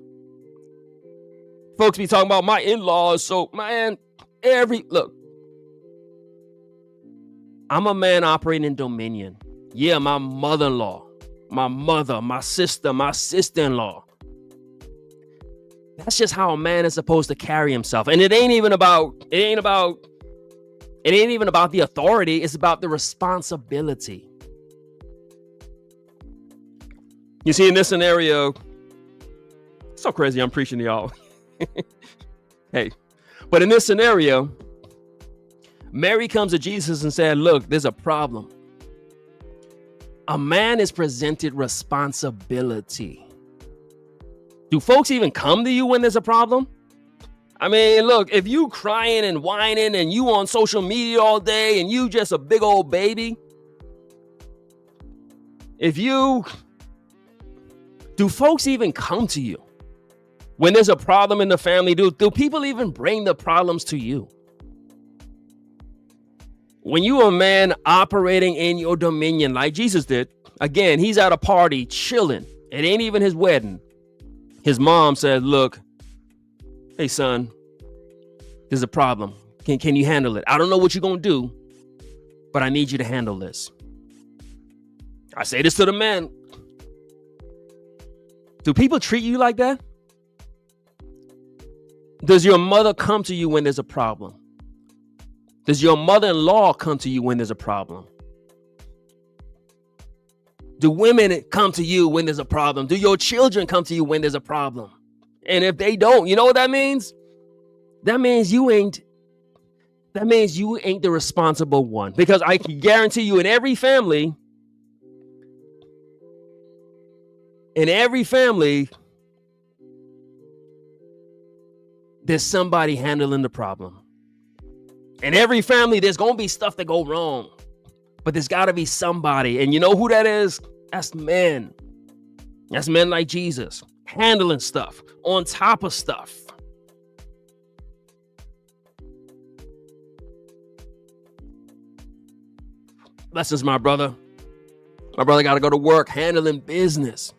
Folks be talking about my in-laws. So, man, look, I'm a man operating in dominion. Yeah, my mother-in-law, my mother, my sister, my sister-in-law. That's just how a man is supposed to carry himself. And it ain't even about the authority. It's about the responsibility. You see, in this scenario, it's so crazy I'm preaching to y'all. Hey, but in this scenario, Mary comes to Jesus and said, look, there's a problem. A man is presented responsibility. Do folks even come to you when there's a problem? I mean, look, if you crying and whining and you on social media all day and you just a big old baby, do folks even come to you when there's a problem in the family? Do people even bring the problems to you? When you a man operating in your dominion like Jesus did, again, he's at a party chilling. It ain't even his wedding. His mom said, look, hey, son, there's a problem. Can you handle it? I don't know what you're going to do, but I need you to handle this. I say this to the men. Do people treat you like that? Does your mother come to you when there's a problem? Does your mother-in-law come to you when there's a problem? Do women come to you when there's a problem? Do your children come to you when there's a problem? And if they don't, you know what that means? That means you ain't the responsible one. Because I can guarantee you in every family, there's somebody handling the problem. In every family, there's going to be stuff that go wrong. But there's got to be somebody. And you know who that is? That's men. That's men like Jesus. Handling stuff. On top of stuff. Blessings, my brother. My brother got to go to work handling business.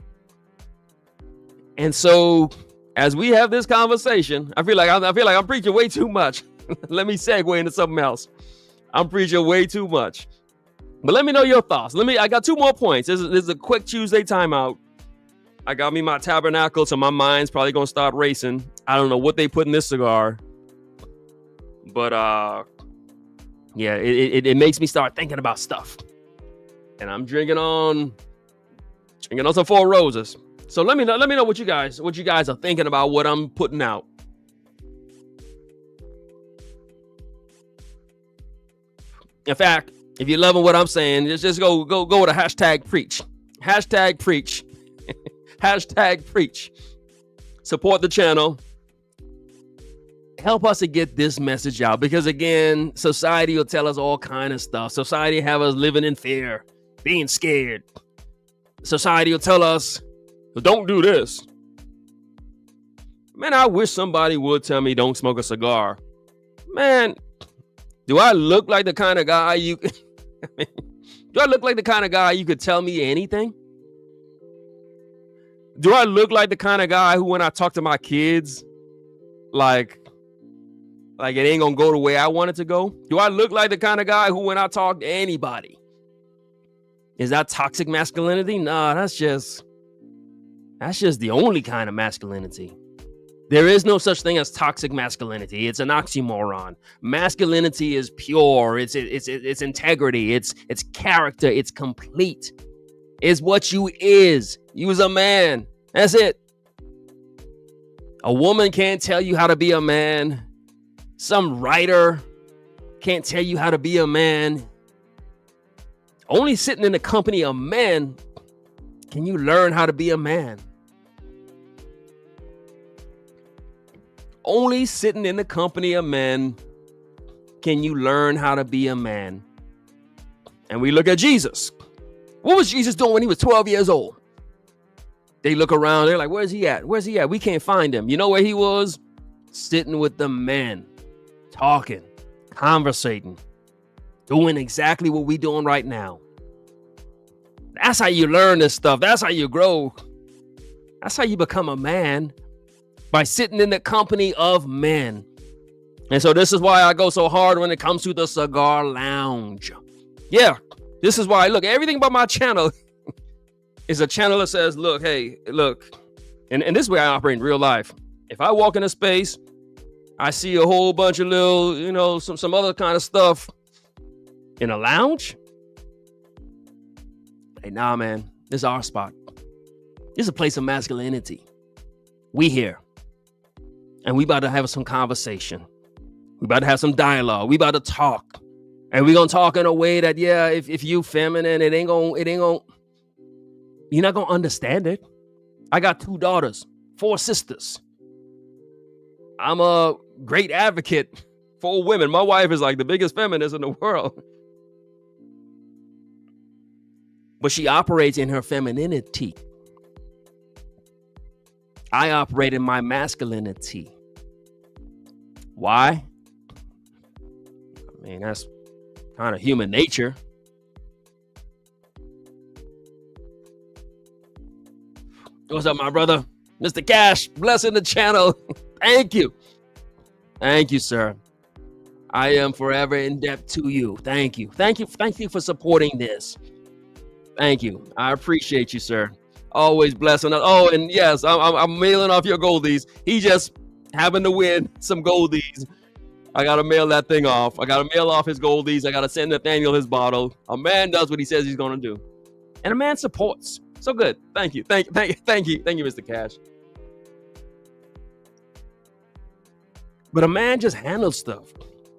And so, as we have this conversation, I feel like I'm preaching way too much. Let me segue into something else. I'm preaching way too much. But let me know your thoughts. I got 2 more points. This is a quick Tuesday timeout. I got me my tabernacle, so my mind's probably going to start racing. I don't know what they put in this cigar. But, yeah, it makes me start thinking about stuff. And I'm drinking on some Four Roses. So let me know what you guys are thinking about what I'm putting out. In fact, if you're loving what I'm saying, just go with a hashtag preach. Hashtag preach. Hashtag preach. Support the channel. Help us to get this message out. Because again, society will tell us all kind of stuff. Society have us living in fear, being scared. Society will tell us, don't do this. Man, I wish somebody would tell me don't smoke a cigar. Man, do I look like the kind of guy you could tell me anything? Do I look like the kind of guy who, when I talk to my kids, like it ain't gonna go the way I want it to go? Do I look like the kind of guy who, when I talk to anybody, is that toxic masculinity? Nah, that's just the only kind of masculinity. There is no such thing as toxic masculinity. It's an oxymoron. Masculinity is pure. It's integrity. It's character. It's complete. It's what you is. You is a man. That's it. A woman can't tell you how to be a man. Some writer can't tell you how to be a man. Only sitting in the company of men can you learn how to be a man. Only sitting in the company of men can you learn how to be a man. And we look at Jesus. What was Jesus doing when he was 12 years old? They look around. They're like, where's he at? Where's he at? We can't find him. You know where he was? Sitting with the men. Talking. Conversating. Doing exactly what we doing right now. That's how you learn this stuff. That's how you grow. That's how you become a man. By sitting in the company of men. And so this is why I go so hard when it comes to the cigar lounge. Yeah, this is why, look, everything about my channel is a channel that says, look, hey, look. And this way I operate in real life. If I walk in a space, I see a whole bunch of little, some other kind of stuff in a lounge. Hey, nah, man, this is our spot. This is a place of masculinity. We here. And we about to have some conversation. We about to have some dialogue. We about to talk. And we're going to talk in a way that, yeah, if you feminine, you're not going to understand it. I got 2 daughters, 4 sisters. I'm a great advocate for women. My wife is like the biggest feminist in the world. But she operates in her femininity. I operate in my masculinity. Why? I mean, that's kind of human nature. What's up, my brother? Mr. Cash, blessing the channel. Thank you. Thank you, sir. I am forever in debt to you. Thank you. Thank you. Thank you for supporting this. Thank you. I appreciate you, sir. Always blessing us. Oh, and yes, I'm mailing off your goldies. He just happened to win some goldies. I got to mail that thing off. I got to mail off his goldies. I got to send Nathaniel his bottle. A man does what he says he's going to do. And a man supports. So good. Thank you. Thank you, Mr. Cash. But a man just handles stuff.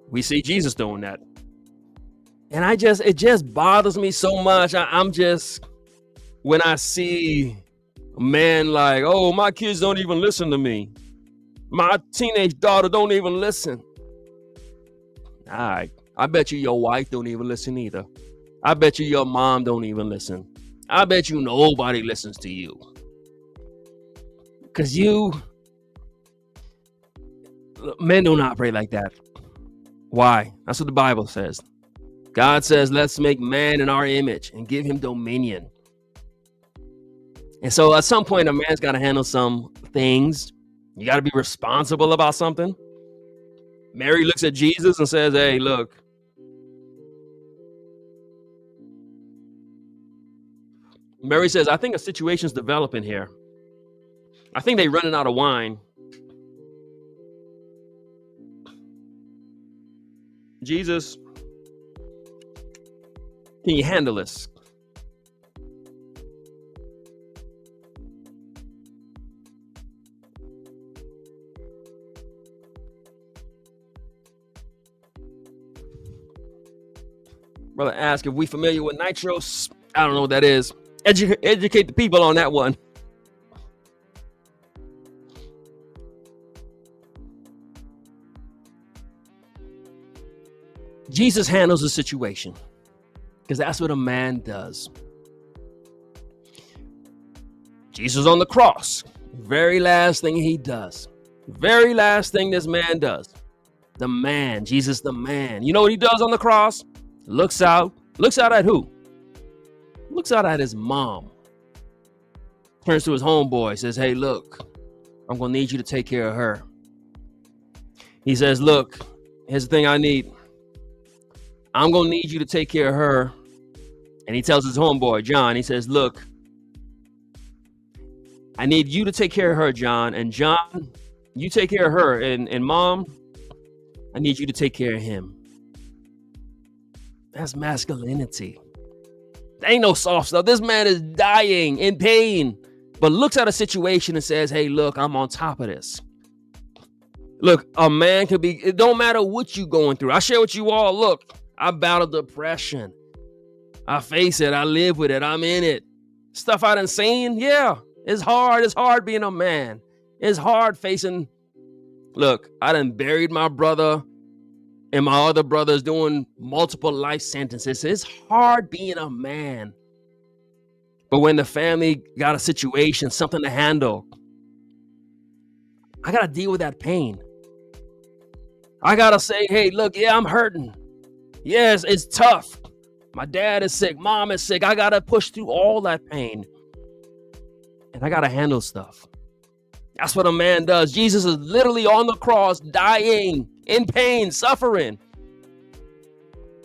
We see Jesus doing that. And it just bothers me so much. When I see a man like, oh, my kids don't even listen to me. My teenage daughter don't even listen. All right. I bet you your wife don't even listen either. I bet you your mom don't even listen. I bet you nobody listens to you. Because men don't operate like that. Why? That's what the Bible says. God says, let's make man in our image and give him dominion. And so at some point, a man's got to handle some things. You got to be responsible about something. Mary looks at Jesus and says, hey, look. Mary says, I think a situation's developing here. I think they're running out of wine. Jesus, can you handle this? Brother ask if we familiar with nitros. I don't know what that is. Educate the people on that one. Jesus handles the situation because that's what a man does. Jesus on the cross, very last thing he does, very last thing this man does. The man, Jesus the man. You know what he does on the cross? Looks out at who? Looks out at his mom. Turns to his homeboy, says, hey, look, I'm going to need you to take care of her. He says, look, here's the thing I need. I'm going to need you to take care of her. And he tells his homeboy, John, he says, look, I need you to take care of her, John. And John, you take care of her. And Mom, I need you to take care of him. That's masculinity. There ain't no soft stuff. This man is dying in pain, but looks at a situation and says, hey, look, I'm on top of this. Look, a man could be, it don't matter what you going through. I share with you all, look, I battle depression. I face it. I live with it. I'm in it. Stuff I done seen. Yeah, it's hard. It's hard being a man. It's hard facing. Look, I done buried my brother and my other brothers doing multiple life sentences. It's hard being a man. But when the family got a situation, something to handle, I got to deal with that pain. I got to say, hey, look, yeah, I'm hurting. Yes, it's tough. My dad is sick. Mom is sick. I got to push through all that pain. And I got to handle stuff. That's what a man does. Jesus is literally on the cross, dying, in pain, suffering.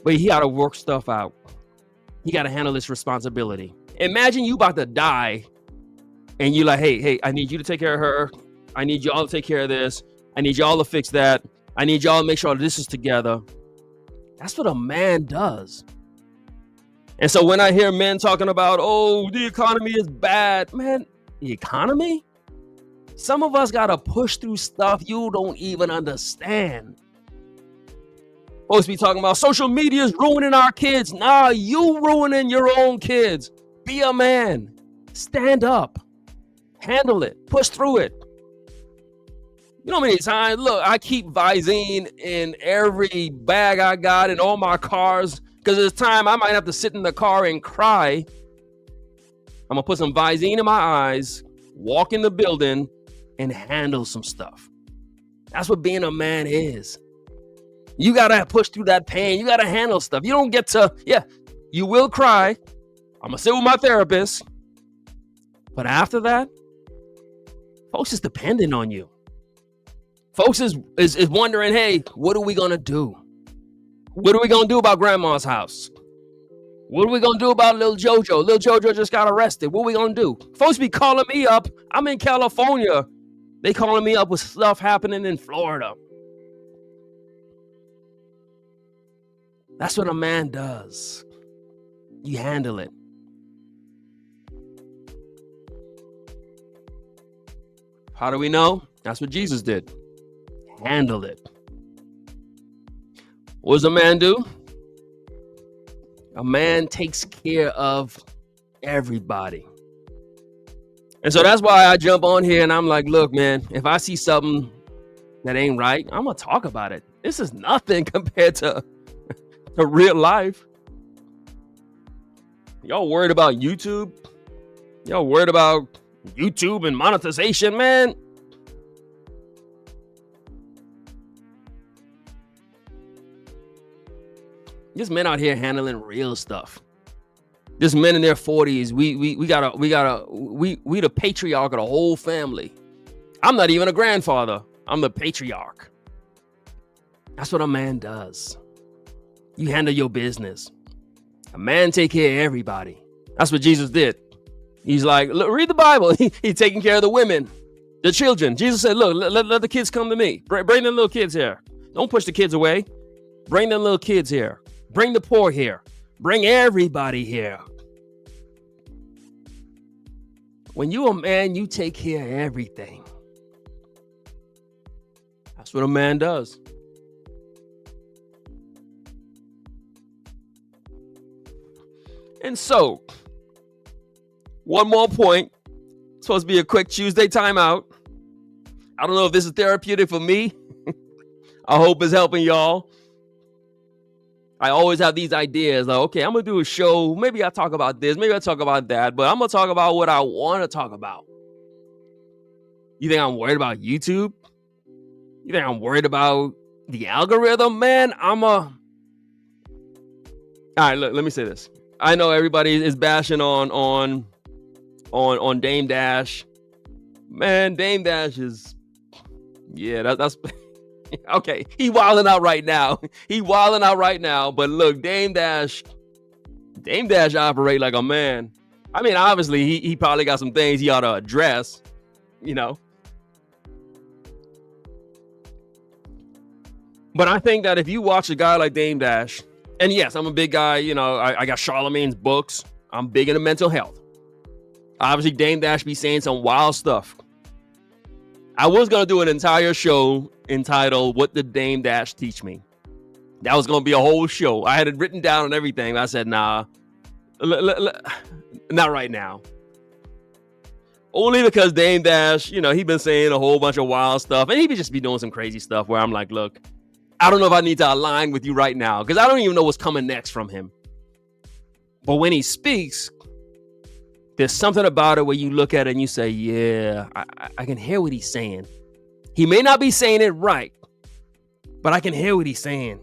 But he got to work stuff out. He got to handle this responsibility. Imagine you about to die and you're like, hey, I need you to take care of her. I need y'all to take care of this. I need y'all to fix that. I need y'all to make sure this is together. That's what a man does. And so when I hear men talking about, oh, the economy is bad, man, the economy? Some of us got to push through stuff you don't even understand. Supposed to be talking about social media is ruining our kids. Nah, you ruining your own kids. Be a man. Stand up. Handle it. Push through it. You know how many times, look, I keep Visine in every bag I got in all my cars because there's time I might have to sit in the car and cry. I'm going to put some Visine in my eyes, walk in the building, and handle some stuff. That's what being a man is. You got to push through that pain. You got to handle stuff. You don't get to, you will cry. I'm going to sit with my therapist. But after that, folks is dependent on you. Folks is wondering, hey, what are we going to do? What are we going to do about grandma's house? What are we going to do about little JoJo? Little JoJo just got arrested. What are we going to do? Folks be calling me up. I'm in California. They calling me up with stuff happening in Florida. That's what a man does. You handle it. How do we know? That's what Jesus did. Handled it. What does a man do? A man takes care of everybody. And so that's why I jump on here and I'm like, look, man, if I see something that ain't right, I'm going to talk about it. This is nothing compared to real life. Y'all worried about YouTube? Y'all worried about YouTube and monetization, man? There's men out here handling real stuff. There's men in their 40s. We the patriarch of the whole family. I'm not even a grandfather. I'm the patriarch. That's what a man does. You handle your business. A man take care of everybody. That's what Jesus did. He's like, look, read the Bible. He's taking care of the women, the children. Jesus said, look, let the kids come to me. Bring the little kids here. Don't push the kids away. Bring the little kids here. Bring the poor here. Bring everybody here. When you're a man, you take care of everything. That's what a man does. And so, one more point. It's supposed to be a quick Tuesday timeout. I don't know if this is therapeutic for me. I hope it's helping y'all. I always have these ideas like, okay, I'm going to do a show. Maybe I talk about this. Maybe I talk about that. But I'm going to talk about what I want to talk about. You think I'm worried about YouTube? You think I'm worried about the algorithm? Man, All right, look, let me say this. I know everybody is bashing on Dame Dash. Man, Dame Dash is, yeah, that's okay. He wilding out right now. But look, Dame Dash operate like a man. I mean, obviously, he probably got some things he ought to address, you know. But I think that if you watch a guy like Dame Dash, and yes, I'm a big guy, you know, I got Charlemagne's books. I'm big into mental health. Obviously, Dame Dash be saying some wild stuff. I was going to do an entire show entitled, What Did Dame Dash Teach Me? That was going to be a whole show. I had it written down and everything. I said, nah, not right now. Only because Dame Dash, you know, he been saying a whole bunch of wild stuff. And he just be doing some crazy stuff where I'm like, look, I don't know if I need to align with you right now because I don't even know what's coming next from him. But when he speaks, there's something about it where you look at it and you say, yeah, I can hear what he's saying. He may not be saying it right, but I can hear what he's saying.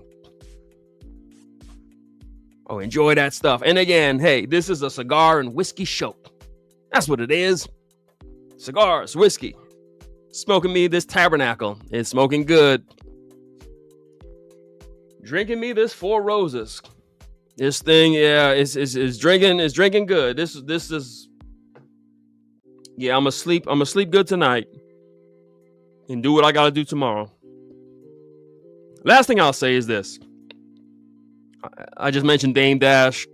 Oh, enjoy that stuff. And again, hey, this is a cigar and whiskey show. That's what it is. Cigars, whiskey. Smoking me this tabernacle. It's smoking good. Drinking me this Four Roses. This thing, yeah, is drinking good. This is, yeah, I'm gonna sleep good tonight and do what I gotta do tomorrow. Last thing I'll say is this. I just mentioned Dame Dash.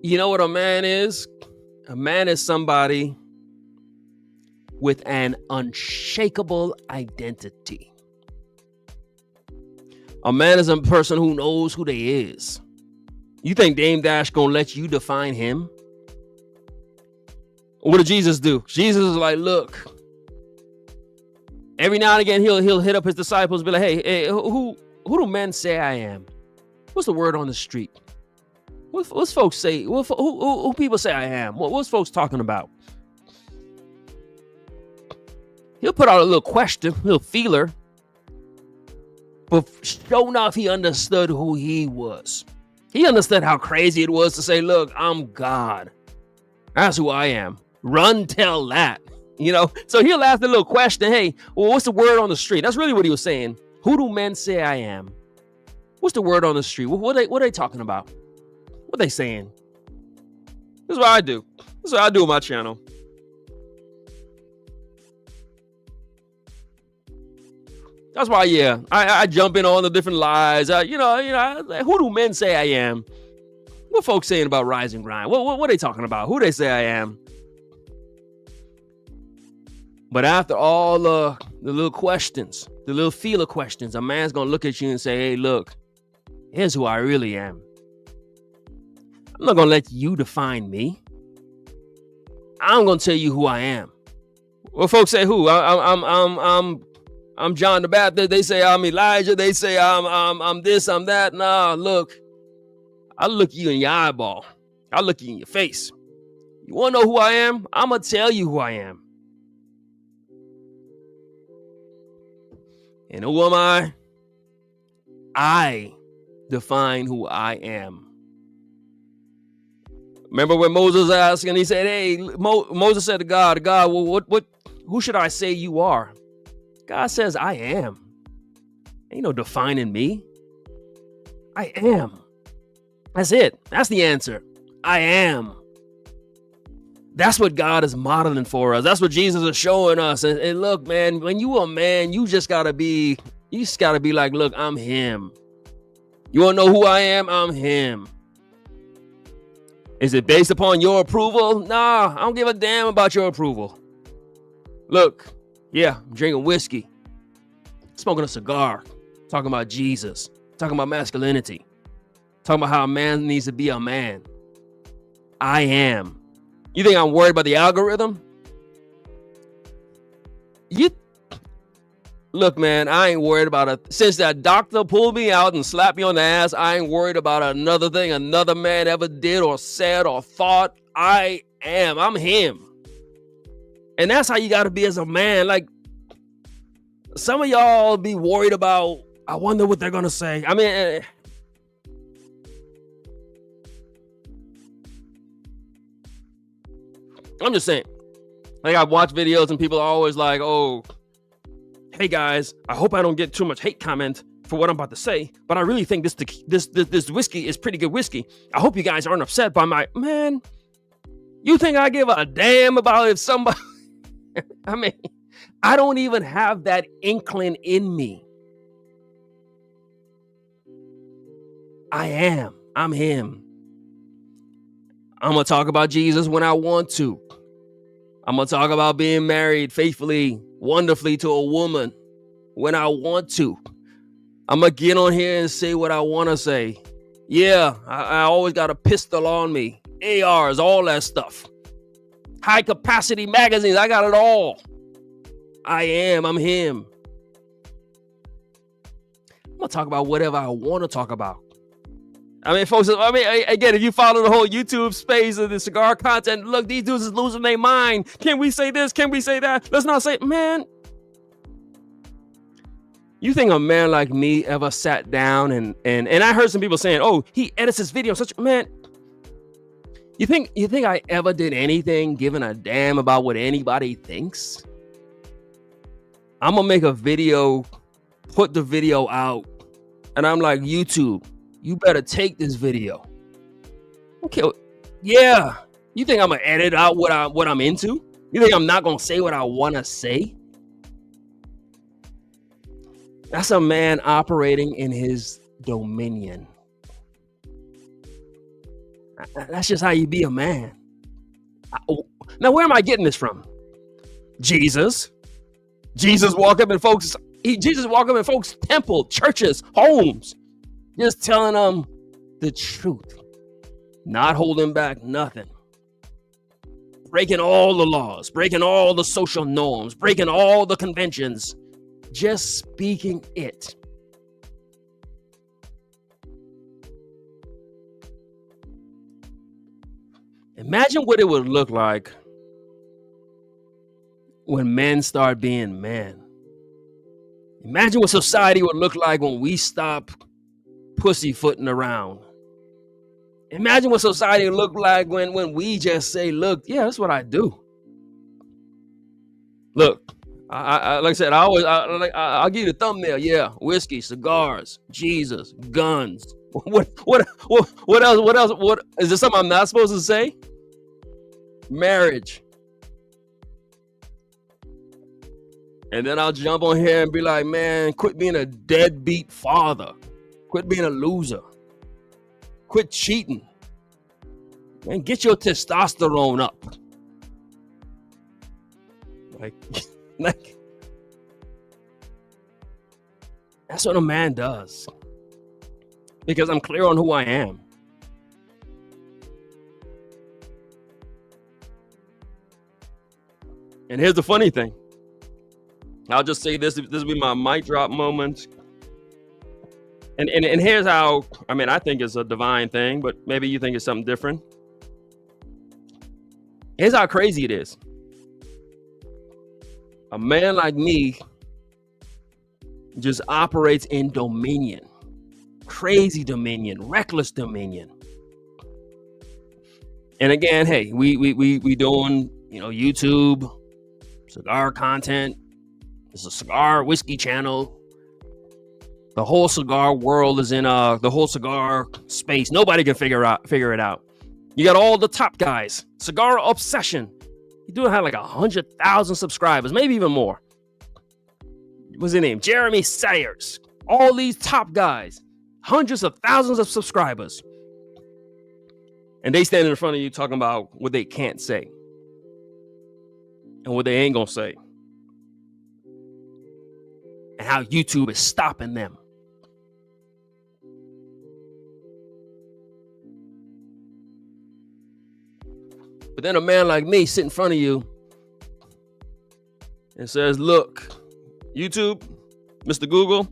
You know what a man is? A man is somebody with an unshakable identity. A man is a person who knows who they is. You think Dame Dash gonna let you define him? What did Jesus do? Jesus is like, look. Every now and again, he'll hit up his disciples, be like, hey, who do men say I am? What's the word on the street? What's folks say? Who people say I am? What's folks talking about? He'll put out a little question, a little feeler. But sure enough, he understood who he was. He understood how crazy it was to say, look, I'm God. That's who I am. Run, tell that. You know, so he'll ask the little question, hey, well, what's the word on the street? That's really what he was saying. Who do men say I am? What's the word on the street? What are they talking about? What are they saying? This is what I do. This is what I do on my channel. That's why, yeah, I jump in on the different lies. Who do men say I am? What folks saying about rise and grind? What are they talking about? Who they say I am? But after all the little questions, the little feeler questions, a man's going to look at you and say, hey, look, here's who I really am. I'm not going to let you define me. I'm going to tell you who I am. Well, folks say who? I'm John the Baptist. They say I'm Elijah. They say I'm this, I'm that. Nah, look. I look you in your eyeball. I look you in your face. You want to know who I am? I'm going to tell you who I am. And who am I? I define who I am. Remember when Moses asked and he said, hey, Moses said to God, well, who should I say you are? God says, I am. Ain't no defining me. I am. That's it. That's the answer. I am. That's what God is modeling for us. That's what Jesus is showing us. And look, man, when you a man, you just gotta be like, look, I'm him. You wanna know who I am? I'm him. Is it based upon your approval? Nah, I don't give a damn about your approval. Look, yeah, I'm drinking whiskey, smoking a cigar, talking about Jesus, talking about masculinity, talking about how a man needs to be a man. I am. You think I'm worried about the algorithm? Look, man, I ain't worried about it. Since that doctor pulled me out and slapped me on the ass, I ain't worried about another thing another man ever did or said or thought. I am. I'm him. And that's how you got to be as a man. Like, some of y'all be worried about, I wonder what they're going to say. I mean, I'm just saying. Like, I watch videos and people are always like, oh, hey guys, I hope I don't get too much hate comment for what I'm about to say, but I really think this whiskey is pretty good whiskey. I hope you guys aren't upset by my, man, you think I give a damn about if somebody, I mean, I don't even have that inkling in me. I am. I'm him. I'm going to talk about Jesus when I want to. I'm going to talk about being married faithfully, wonderfully to a woman when I want to. I'm going to get on here and say what I want to say. Yeah, I always got a pistol on me. ARs, all that stuff. High capacity magazines, I got it all. I am. I'm him. I'm going to talk about whatever I want to talk about. I mean, folks, again, if you follow the whole YouTube space of the cigar content, look, these dudes is losing their mind. Can we say this? Can we say that? Let's not say, man. You think a man like me ever sat down and I heard some people saying, oh, he edits his video. Man, you think I ever did anything giving a damn about what anybody thinks? I'm going to make a video, put the video out, and I'm like, YouTube, you better take this video. Okay, yeah. You think I'm gonna edit out what I'm into? You think I'm not gonna say what I want to say? That's a man operating in his dominion. That's just how you be a man. Now, where am I getting this from? Jesus walk up in folks' temple, churches, homes. Just telling them the truth. Not holding back nothing. Breaking all the laws. Breaking all the social norms. Breaking all the conventions. Just speaking it. Imagine what it would look like when men start being men. Imagine what society would look like when we stop pussyfooting around. Imagine what society would look like when we just say, look, yeah, that's what I do. Look, I like I said, I'll give you the thumbnail. Yeah, whiskey, cigars, Jesus, guns. What else? What is there something I'm not supposed to say? Marriage. And then I'll jump on here and be like, man, quit being a deadbeat father. Quit being a loser. Quit cheating. And get your testosterone up. Like, Like, that's what a man does. Because I'm clear on who I am. And here's the funny thing. I'll just say this will be my mic drop moment. And here's how, I think it's a divine thing, but maybe you think it's something different. Here's how crazy it is. A man like me just operates in dominion. Crazy dominion, reckless dominion. And again, hey, we doing, YouTube, cigar content. It's a cigar whiskey channel. The whole cigar world is in the whole cigar space. Nobody can figure it out. You got all the top guys. Cigar Obsession. You do have like 100,000 subscribers, maybe even more. What's his name? Jeremy Sayers. All these top guys. Hundreds of thousands of subscribers. And they stand in front of you talking about what they can't say. And what they ain't gonna say. And how YouTube is stopping them. But then a man like me sit in front of you and says, look, YouTube, Mr. Google,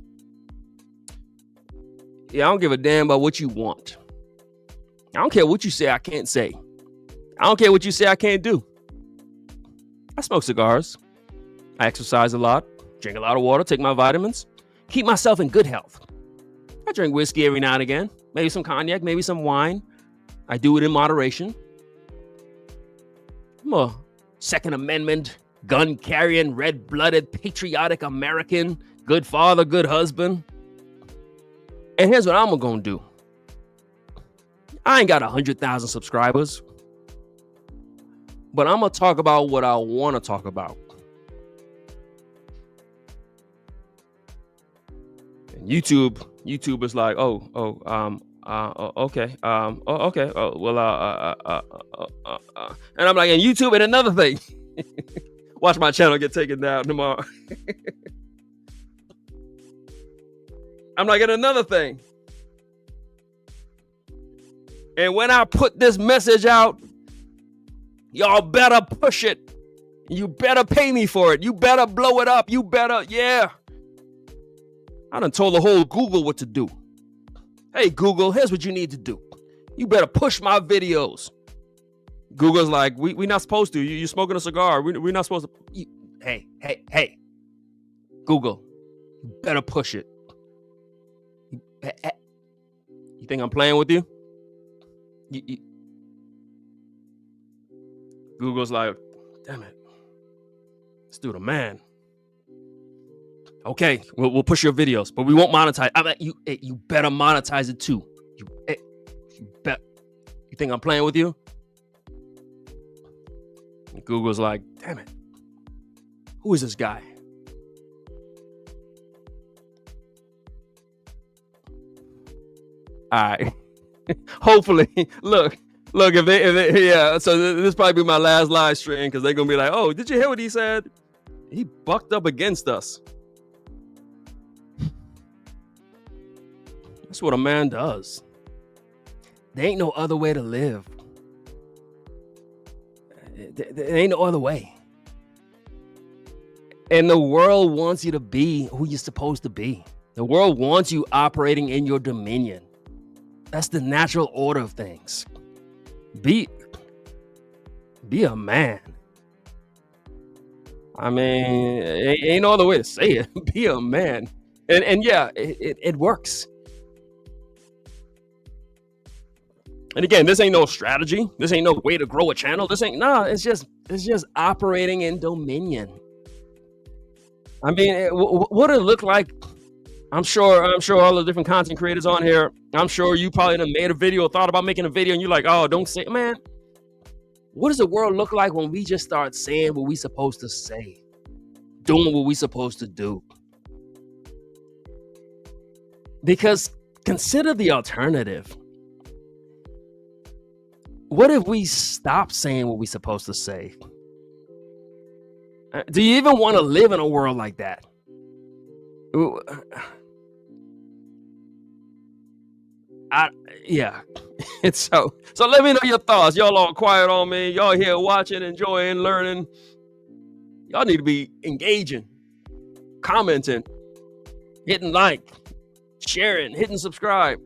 yeah, I don't give a damn about what you want. I don't care what you say I can't say. I don't care what you say I can't do. I smoke cigars. I exercise a lot, drink a lot of water, take my vitamins, keep myself in good health. I drink whiskey every now and again, maybe some cognac, maybe some wine. I do it in moderation. I'm a Second Amendment, gun-carrying, red-blooded, patriotic American, good father, good husband. And here's what I'm going to do. I ain't got 100,000 subscribers, but I'm going to talk about what I want to talk about. And YouTube is like, okay. Okay. And I'm like, and YouTube, and another thing. Watch my channel get taken down tomorrow. I'm like, and another thing. And when I put this message out, y'all better push it. You better pay me for it. You better blow it up. You better, yeah. I done told the whole Google what to do. Hey, Google, here's what you need to do. You better push my videos. Google's like, we're not supposed to. You're smoking a cigar. We're not supposed to. Hey. Google, you better push it. You think I'm playing with you? Google's like, damn it. This dude a man. Okay, we'll push your videos, but we won't monetize. I'm like, you better monetize it too. You bet. You think I'm playing with you? And Google's like, damn it. Who is this guy? All right. Hopefully, look. If they, yeah. So this probably be my last live stream because they're gonna be like, oh, did you hear what he said? He bucked up against us. That's what a man does. There ain't no other way to live. There ain't no other way. And the world wants you to be who you're supposed to be. The world wants you operating in your dominion. That's the natural order of things. Be a man. I mean, ain't no other way to say it. Be a man. And yeah, it works. And again, this ain't no strategy. This ain't no way to grow a channel. It's just operating in dominion. I mean, what it look like? I'm sure all the different content creators on here, I'm sure you probably done made a video, thought about making a video, and you're like, oh, don't say, man, what does the world look like when we just start saying what we supposed to say, doing what we supposed to do? Because consider the alternative. What if we stop saying what we supposed to say? Do you even want to live in a world like that? Ooh, I, yeah. It's so let me know your thoughts. Y'all all quiet on me. Y'all here watching, enjoying, learning. Y'all need to be engaging, commenting, hitting like, sharing, hitting subscribe.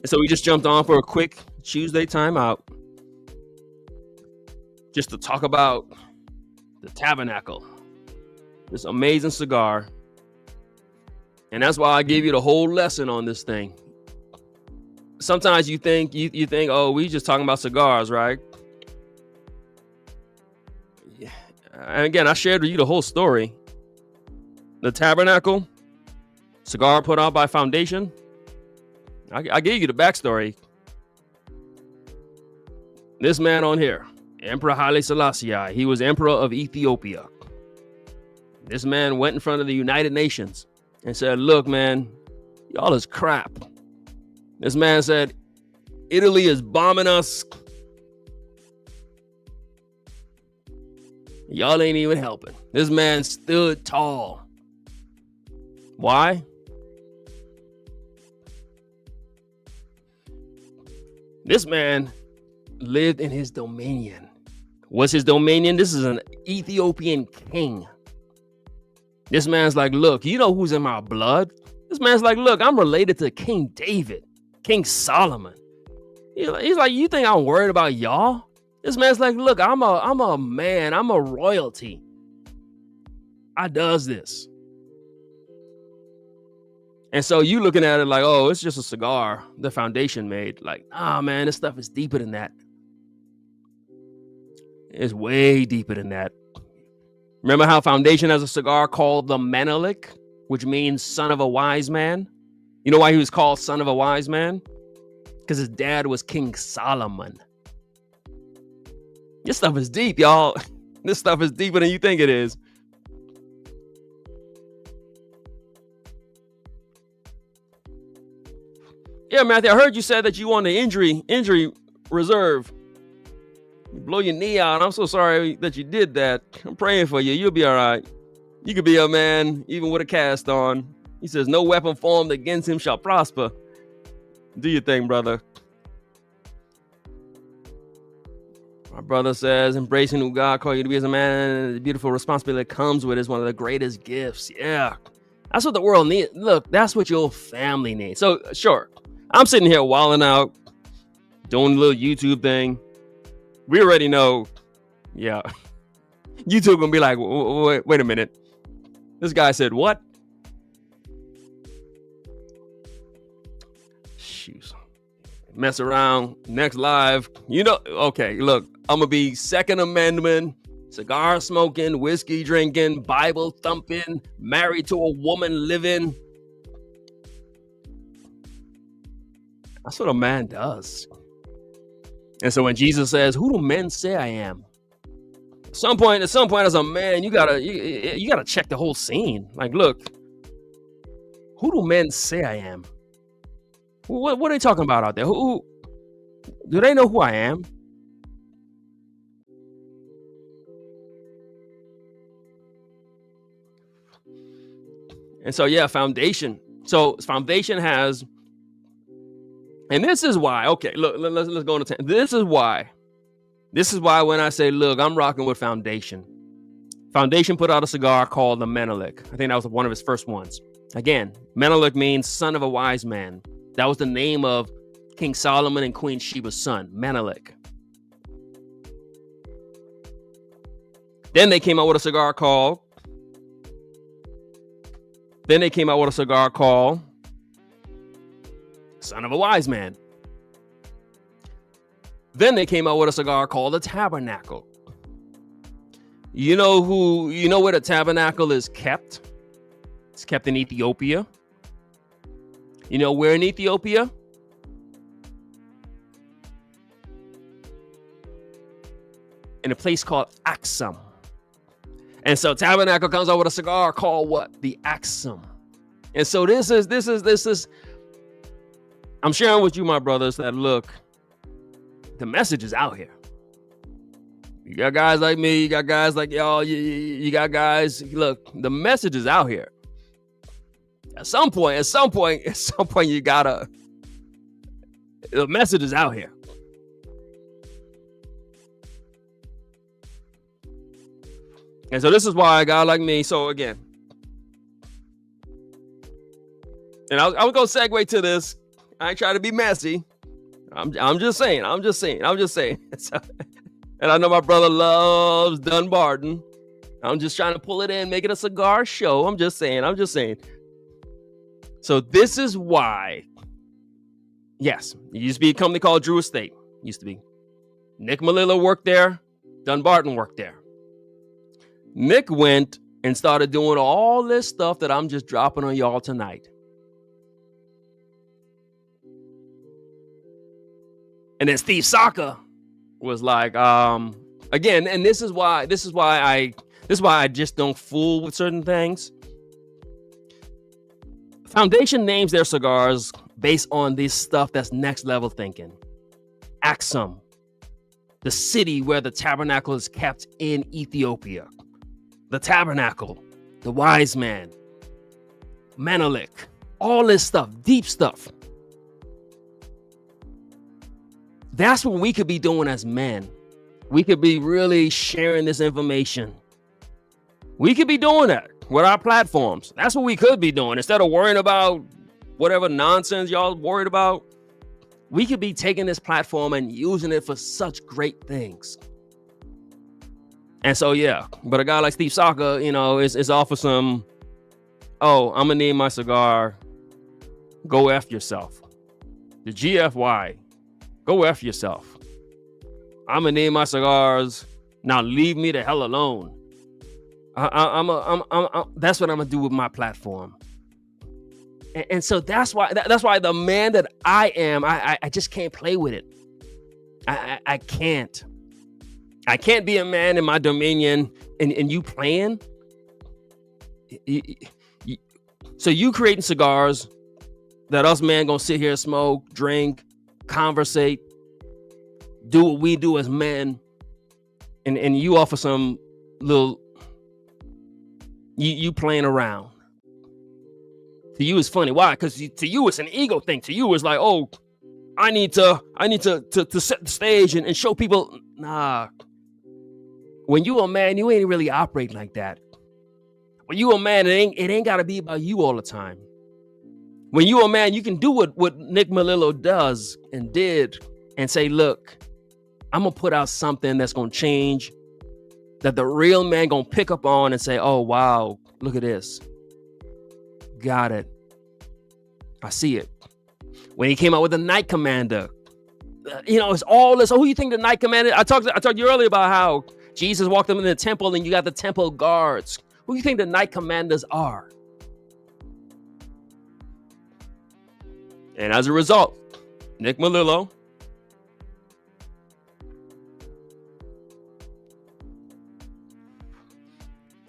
And so we just jumped on for a quick Tuesday timeout just to talk about the Tabernacle, this amazing cigar. And that's why I gave you the whole lesson on this thing. Sometimes you think, oh, we just talking about cigars, right? Yeah. And again, I shared with you the whole story. The Tabernacle, cigar put out by Foundation. I gave you the backstory. This man on here, Emperor Haile Selassie, he was emperor of Ethiopia. This man went in front of the United Nations and said, look, man, y'all is crap. This man said, Italy is bombing us. Y'all ain't even helping. This man stood tall. Why? This man lived in his dominion. What's his dominion? This is an Ethiopian king. This man's like, look, you know who's in my blood? This man's like, look, I'm related to King David, King Solomon. He's like, you think I'm worried about y'all? This man's like, look, I'm a man. I'm a royalty. I does this. And so you looking at it like, oh, it's just a cigar the Foundation made. Like, nah, man, this stuff is deeper than that. It's way deeper than that. Remember how Foundation has a cigar called the Menelik, which means son of a wise man? You know why he was called son of a wise man? Because his dad was King Solomon. This stuff is deep, y'all. This stuff is deeper than you think it is. Yeah, Matthew, I heard you said that you on the injury reserve. You blow your knee out. I'm so sorry that you did that. I'm praying for you. You'll be all right. You could be a man, even with a cast on. He says, no weapon formed against him shall prosper. Do your thing, brother. My brother says, embracing who God called you to be as a man, the beautiful responsibility that comes with it is one of the greatest gifts. Yeah. That's what the world needs. Look, that's what your family needs. So, sure. I'm sitting here wilding out, doing a little YouTube thing. We already know, yeah. YouTube gonna be like, wait a minute. This guy said what? Shoot. Mess around. Next live. You know, okay, look, I'm gonna be Second Amendment, cigar smoking, whiskey drinking, Bible thumping, married to a woman living. That's what a man does. And so when Jesus says, who do men say I am? At some point as a man, you gotta check the whole scene. Like, look, who do men say I am? What are they talking about out there? Who do they know who I am? And so, yeah, Foundation. So Foundation has, and this is why, okay, look, let's go into this is why when I say, look, I'm rocking with Foundation. Foundation put out a cigar called the Menelik. I think that was one of his first ones. Again, Menelik means son of a wise man. That was the name of King Solomon and Queen Sheba's son, Menelik. Then they came out with a cigar called Son of a Wise Man. Then they came out with a cigar called the Tabernacle. You know where the Tabernacle is kept? It's kept in Ethiopia. You know where in Ethiopia? In a place called Axum. And so Tabernacle comes out with a cigar called what? The Axum. And so this is I'm sharing with you, my brothers, that look, The message is out here. You got guys like me, you got guys like y'all, you got guys. Look, the message is out here. At some point, you gotta. The message is out here. And so this is why a guy like me. So again, and I was gonna segue to this. I ain't trying to be messy. I'm just saying. So, and I know my brother loves Dunbarton. I'm just trying to pull it in, make it a cigar show. I'm just saying. So this is why. Yes, it used to be a company called Drew Estate. Used to be. Nick Melillo worked there. Dunbarton worked there. Nick went and started doing all this stuff that I'm just dropping on y'all tonight. And then Steve Saka was like, again, and this is why I just don't fool with certain things. Foundation names their cigars based on this stuff that's next level thinking. Axum, the city where the tabernacle is kept in Ethiopia. The tabernacle, the wise man, Menelik, all this stuff, deep stuff. That's what we could be doing as men. We could be really sharing this information. We could be doing that with our platforms. That's what we could be doing. Instead of worrying about whatever nonsense y'all worried about, we could be taking this platform and using it for such great things. And so, yeah, but a guy like Steve Saka, is off of some, I'm going to name my cigar, Go F Yourself. The GFY. Go F yourself. I'm going to name my cigars. Now leave me the hell alone. That's what I'm going to do with my platform. And so that's why the man that I am, I just can't play with it. I can't. I can't be a man in my dominion and you playing. So you creating cigars that us men going to sit here, smoke, drink, conversate, do what we do as men, and you offer some little you playing around. To you it's funny. Why? Because to you it's an ego thing. To you it's like, I need to set the stage and show people. Nah. When you a man, you ain't really operating like that. When you a man, it ain't gotta be about you all the time. When you a man, you can do what Nick Melillo does and did and say, look, I'm going to put out something that's going to change, that the real man going to pick up on and say, oh, wow, look at this. Got it. I see it. When he came out with the Night Commander, it's all this. Oh, who you think the Night Commander? I talked to you earlier about how Jesus walked them in the temple and you got the temple guards. Who do you think the Night Commanders are? And as a result, Nick Melillo,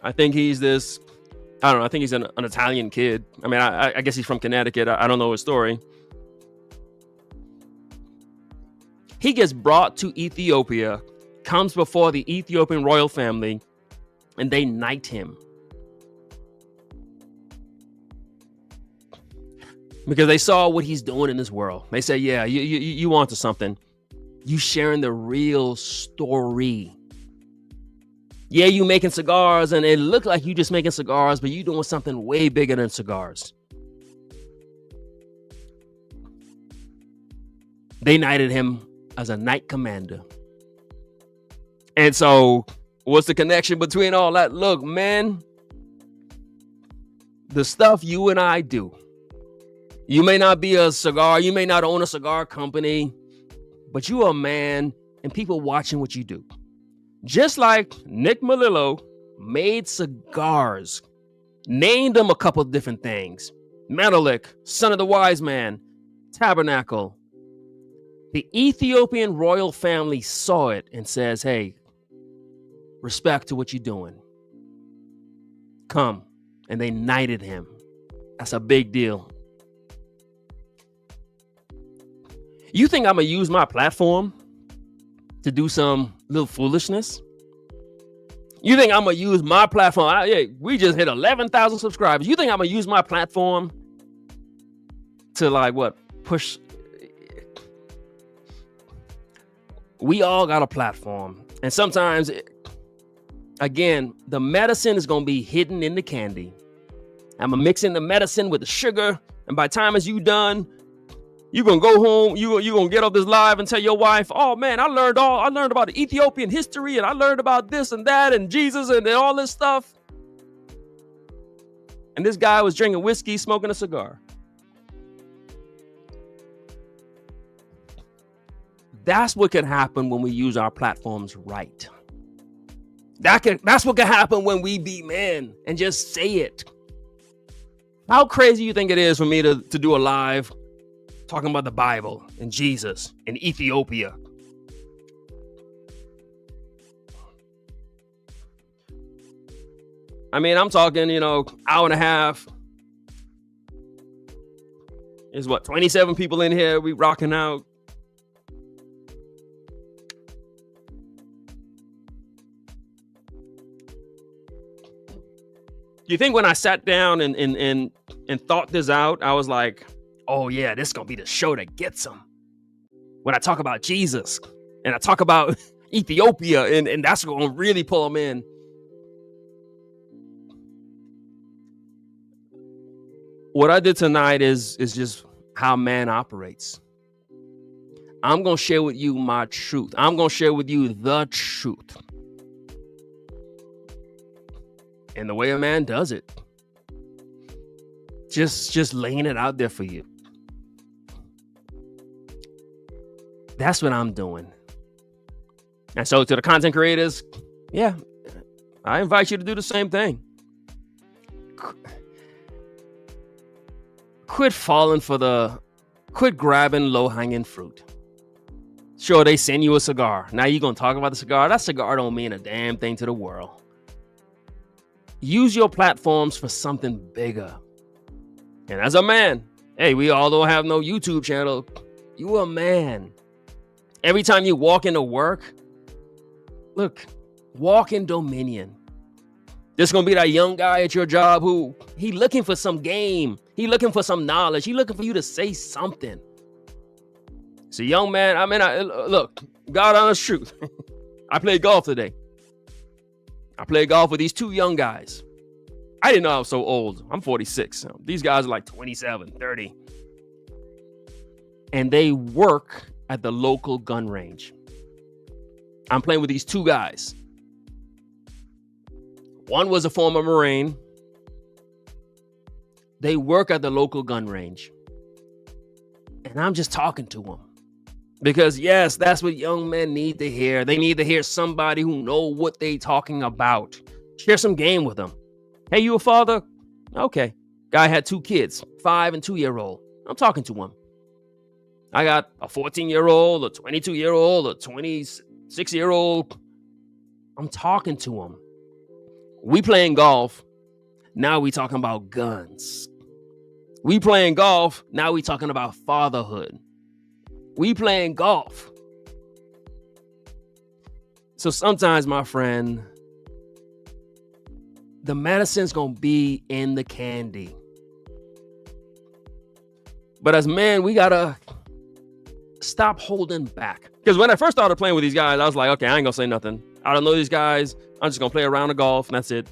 I think he's this, I don't know, I think he's an Italian kid. I mean, I guess he's from Connecticut. I don't know his story. He gets brought to Ethiopia, comes before the Ethiopian royal family, and they knight him. Because they saw what he's doing in this world. They said, yeah, you onto something. You sharing the real story. Yeah, you making cigars, and it looked like you just making cigars, but you doing something way bigger than cigars. They knighted him as a Knight Commander. And so, what's the connection between all that? Look, man, the stuff you and I do. You may not be a cigar, you may not own a cigar company, but you are a man and people watching what you do. Just like Nick Melillo made cigars, named them a couple of different things. Menelik, Son of the Wise Man, Tabernacle. The Ethiopian royal family saw it and says, hey, respect to what you're doing. Come. And they knighted him. That's a big deal. You think I'm going to use my platform to do some little foolishness? You think I'm going to use my platform? We just hit 11,000 subscribers. You think I'm going to use my platform to push? We all got a platform. And sometimes, again, the medicine is going to be hidden in the candy. I'm going to mix in the medicine with the sugar. And by the time as you done, you're going to go home. You're going to get off this live and tell your wife, oh, man, I learned about the Ethiopian history, and I learned about this and that and Jesus and all this stuff. And this guy was drinking whiskey, smoking a cigar. That's what can happen when we use our platforms right. That's what can happen when we be men and just say it. How crazy you think it is for me to do a live talking about the Bible and Jesus and Ethiopia? I mean, I'm talking, hour and a half. There's 27 people in here. We rocking out. You think when I sat down and thought this out, I was like, oh yeah, this is going to be the show that gets them. When I talk about Jesus and I talk about Ethiopia and that's going to really pull them in. What I did tonight is just how man operates. I'm going to share with you my truth. I'm going to share with you the truth. And the way a man does it. Just laying it out there for you. That's what I'm doing. And so to the content creators, yeah, I invite you to do the same thing. Quit grabbing low-hanging fruit. Sure, they send you a cigar. Now you're going to talk about the cigar. That cigar don't mean a damn thing to the world. Use your platforms for something bigger. And as a man, hey, we all don't have no YouTube channel. You a man. Every time you walk into work, look, walk in dominion. There's going to be that young guy at your job who he looking for some game. He looking for some knowledge. He looking for you to say something. It's a young man. Look, God honest truth. I played golf today. I played golf with these two young guys. I didn't know I was so old. I'm 46. These guys are like 27, 30. And they work at the local gun range. I'm playing with these two guys. One was a former Marine. They work at the local gun range. And I'm just talking to them. Because yes, that's what young men need to hear. They need to hear somebody who know what they talking about. Share some game with them. Hey, you a father? Okay. Guy had 2 kids, 5 and 2-year-old. I'm talking to him. I got a 14-year-old, a 22-year-old, a 26-year-old. I'm talking to him. We playing golf. Now we talking about guns. We playing golf. Now we talking about fatherhood. We playing golf. So sometimes, my friend, the medicine's going to be in the candy. But as men, we got to stop holding back. Because when I first started playing with these guys, I was like, okay, I ain't going to say nothing. I don't know these guys. I'm just going to play around the golf and that's it.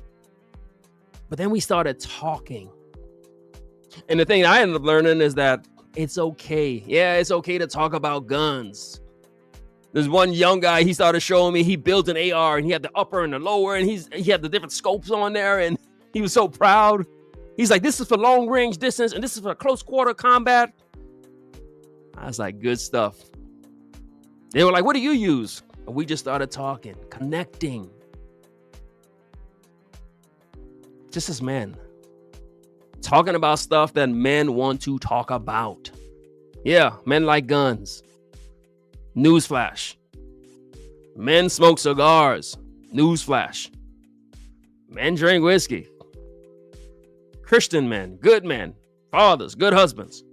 But then we started talking. And the thing I ended up learning is that it's okay. Yeah, it's okay to talk about guns. There's one young guy, he started showing me, he built an AR and he had the upper and the lower and he had the different scopes on there and he was so proud. He's like, this is for long range distance and this is for close quarter combat. I was like, good stuff. They were like, what do you use? And we just started talking, connecting. Just as men. Talking about stuff that men want to talk about. Yeah, men like guns. Newsflash. Men smoke cigars. Newsflash. Men drink whiskey. Christian men, good men, fathers, good husbands.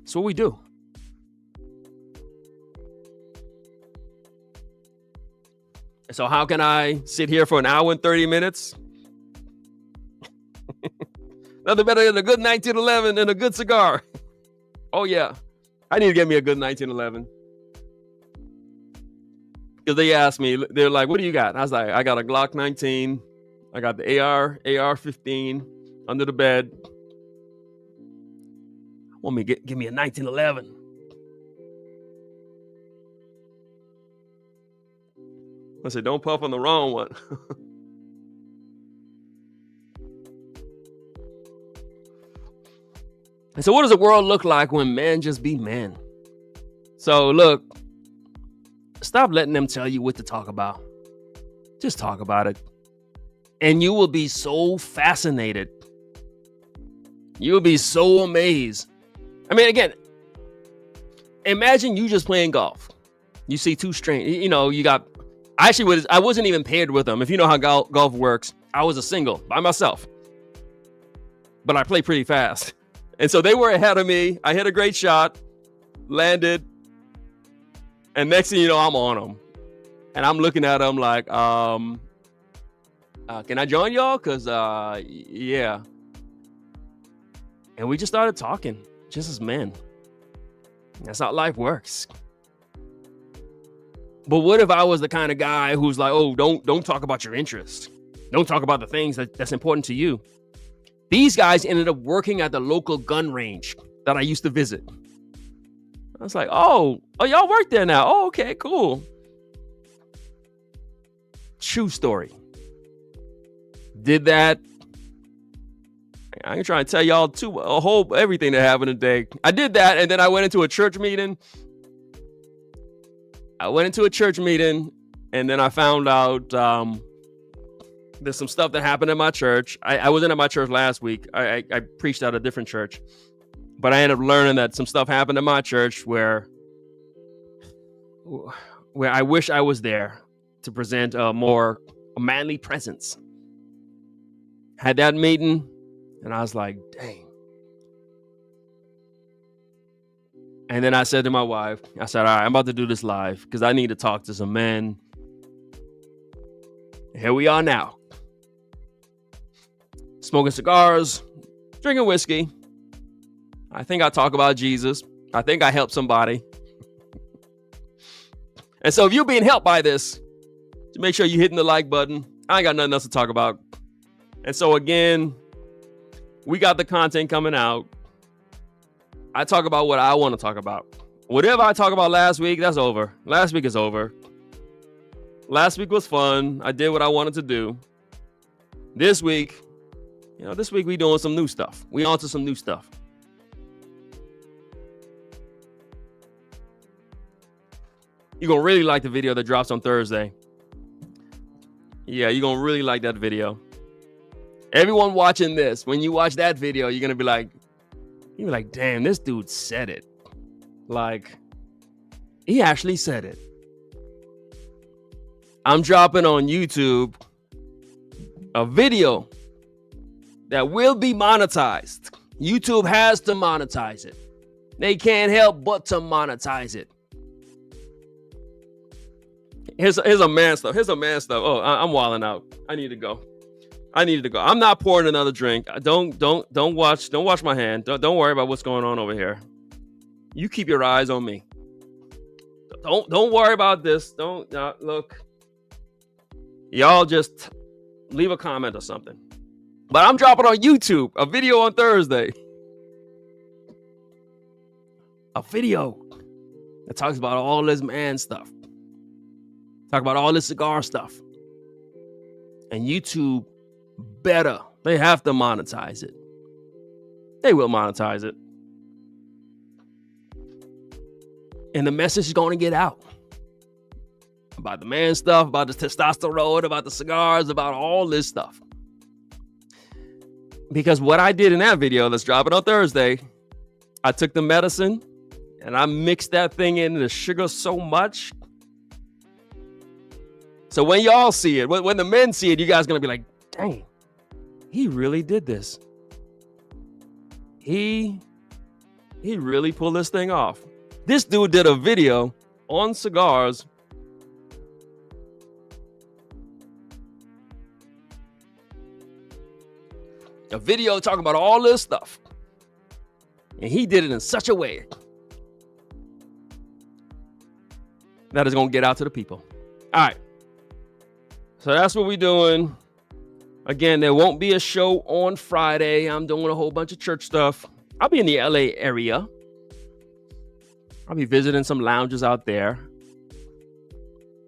That's what we do. So how can I sit here for an hour and 30 minutes? Nothing better than a good 1911 and a good cigar. Oh, yeah. I need to get me a good 1911. Because they asked me, they're like, what do you got? And I was like, I got a Glock 19. I got the AR-15 under the bed. Want me to give me a 1911. I said, don't puff on the wrong one. And so what does the world look like when men just be men? So look, stop letting them tell you what to talk about. Just talk about it. And you will be so fascinated. You'll be so amazed. I mean, again, imagine you just playing golf. You see two strangers, you got, I wasn't even paired with them. If you know how golf works, I was a single by myself. But I play pretty fast. And so they were ahead of me. I hit a great shot, landed. And next thing you know, I'm on them. And I'm looking at them like, can I join y'all? Because, yeah. And we just started talking, just as men. That's how life works. But what if I was the kind of guy who's like, oh, don't talk about your interests. Don't talk about the things that's important to you. These guys ended up working at the local gun range that I used to visit. I was like, oh, y'all work there now. Oh, okay, cool. True story. Did that. I ain't trying to tell y'all everything that happened today. I did that, and then I went into a church meeting. And then I found out there's some stuff that happened in my church. I wasn't at my church last week. I preached at a different church. But I ended up learning that some stuff happened in my church where I wish I was there to present a manly presence. Had that meeting, and I was like, dang. And then I said to my wife, I said, all right, I'm about to do this live because I need to talk to some men. Here we are now. Smoking cigars, drinking whiskey. I think I talk about Jesus. I think I help somebody. And so if you're being helped by this, make sure you're hitting the like button. I ain't got nothing else to talk about. And so again, we got the content coming out. I talk about what I want to talk about. Whatever I talked about last week, that's over. Last week is over. Last week was fun. I did what I wanted to do. This week, we doing some new stuff. We on to some new stuff. You're going to really like the video that drops on Thursday. Yeah, you're going to really like that video. Everyone watching this, when you watch that video, you're going to be like, damn, this dude said it. Like, he actually said it. I'm dropping on YouTube a video that will be monetized. YouTube has to monetize it. They can't help but to monetize it. Here's a man stuff. Oh, I'm wilding out. I need to go. I'm not pouring another drink. Don't watch my hand. Don't worry about what's going on over here. You keep your eyes on me. Don't worry about this. Look. Y'all just leave a comment or something. But I'm dropping on YouTube a video on Thursday. A video that talks about all this man stuff. Talk about all this cigar stuff. And YouTube better. They have to monetize it. They will monetize it. And the message is going to get out. About the man stuff, about the testosterone, about the cigars, about all this stuff. Because what I did in that video that's dropping on Thursday, I took the medicine and I mixed that thing in the sugar so much. So when y'all see it, when the men see it, you guys are going to be like, dang, he really did this. He really pulled this thing off. This dude did a video on cigars a video talking about all this stuff. And he did it in such a way that is going to get out to the people. All right. So that's what we're doing. Again, there won't be a show on Friday. I'm doing a whole bunch of church stuff. I'll be in the LA area. I'll be visiting some lounges out there.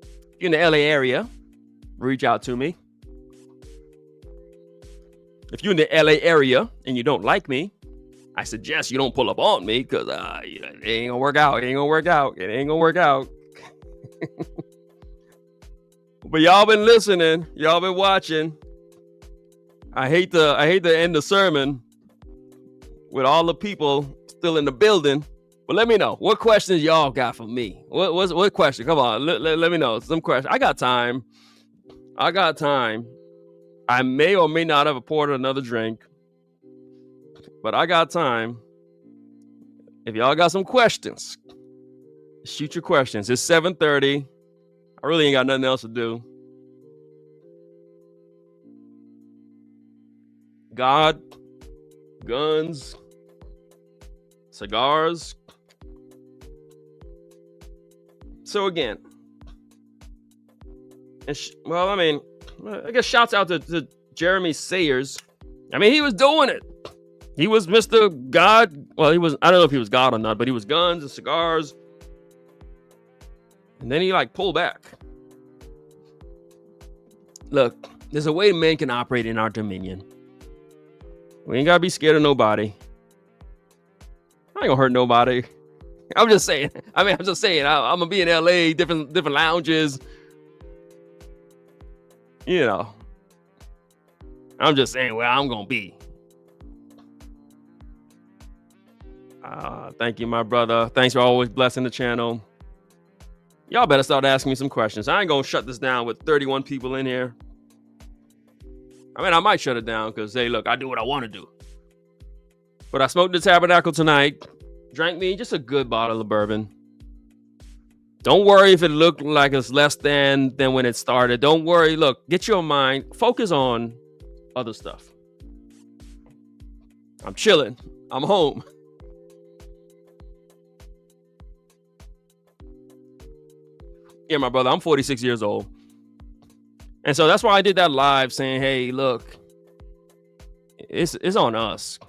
If you're in the LA area, reach out to me. If you're in the LA area and you don't like me, I suggest you don't pull up on me because it ain't gonna work out. It ain't gonna work out. It ain't gonna work out. But y'all been listening. Y'all been watching. I hate to end the sermon with all the people still in the building. But let me know what questions y'all got for me. What question? Come on, let me know some questions. I got time. I may or may not have poured another drink, but I got time. If y'all got some questions, shoot your questions. It's 7:30. I really ain't got nothing else to do. God, guns, cigars. So again, I guess shouts out to Jeremy Sayers. I mean, he was doing it. He was Mr. God. Well, I don't know if he was God or not, but he was guns and cigars. And then he pulled back. Look, there's a way men can operate in our dominion. We ain't gotta be scared of nobody. I ain't gonna hurt nobody. I'm just saying. I'm gonna be in LA, different lounges. You know. I'm just saying where I'm gonna be. Thank you, my brother. Thanks for always blessing the channel. Y'all better start asking me some questions. I ain't gonna shut this down with 31 people in here. I mean, I might shut it down because, hey, look, I do what I want to do. But I smoked the Tabernacle tonight. Drank me just a good bottle of bourbon. Don't worry if it looked like it's less than when it started. Don't worry. Look, get your mind. Focus on other stuff. I'm chilling. I'm home. Yeah, my brother, I'm 46 years old. And so that's why I did that live saying, hey, look, it's on us.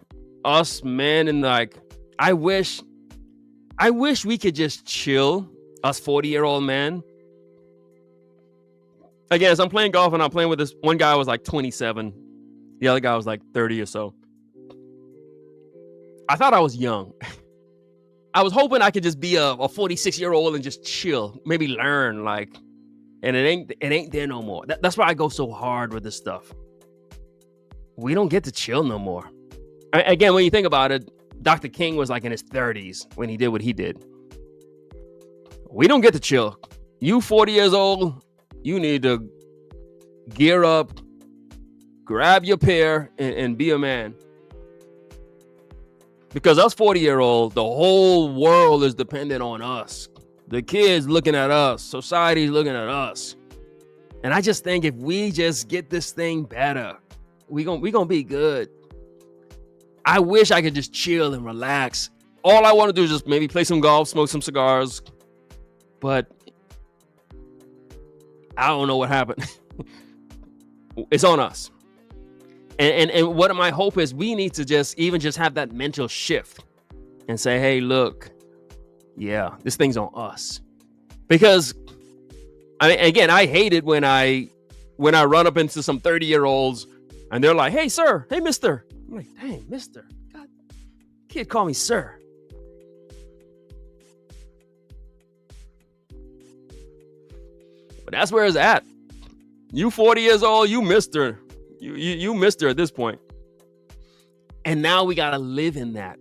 Us men, and I wish we could just chill, us 40-year-old men. Again, as I'm playing golf and I'm playing with this one guy was 27. The other guy was 30 or so. I thought I was young. I was hoping I could just be a 46-year-old and just chill, maybe learn, and it ain't there no more. That's why I go so hard with this stuff. We don't get to chill no more. Again, when you think about it, Dr. King was in his 30s when he did what he did. We don't get to chill. You 40 years old, you need to gear up, grab your pair, and be a man. Because us 40-year-olds, the whole world is dependent on us. The kids looking at us. Society's looking at us. And I just think if we just get this thing better, we gonna be good. I wish I could just chill and relax. All I want to do is just maybe play some golf, smoke some cigars. But I don't know what happened. It's on us. And what my hope is, we need to just have that mental shift and say, hey, look, yeah, this thing's on us. Because I hate it when I run up into some 30-year-olds and they're like, hey, sir, hey, mister. I'm like, dang, mister. God, kid, call me sir. But that's where it's at. You 40 years old, you mister. You mister at this point. And now we gotta live in that.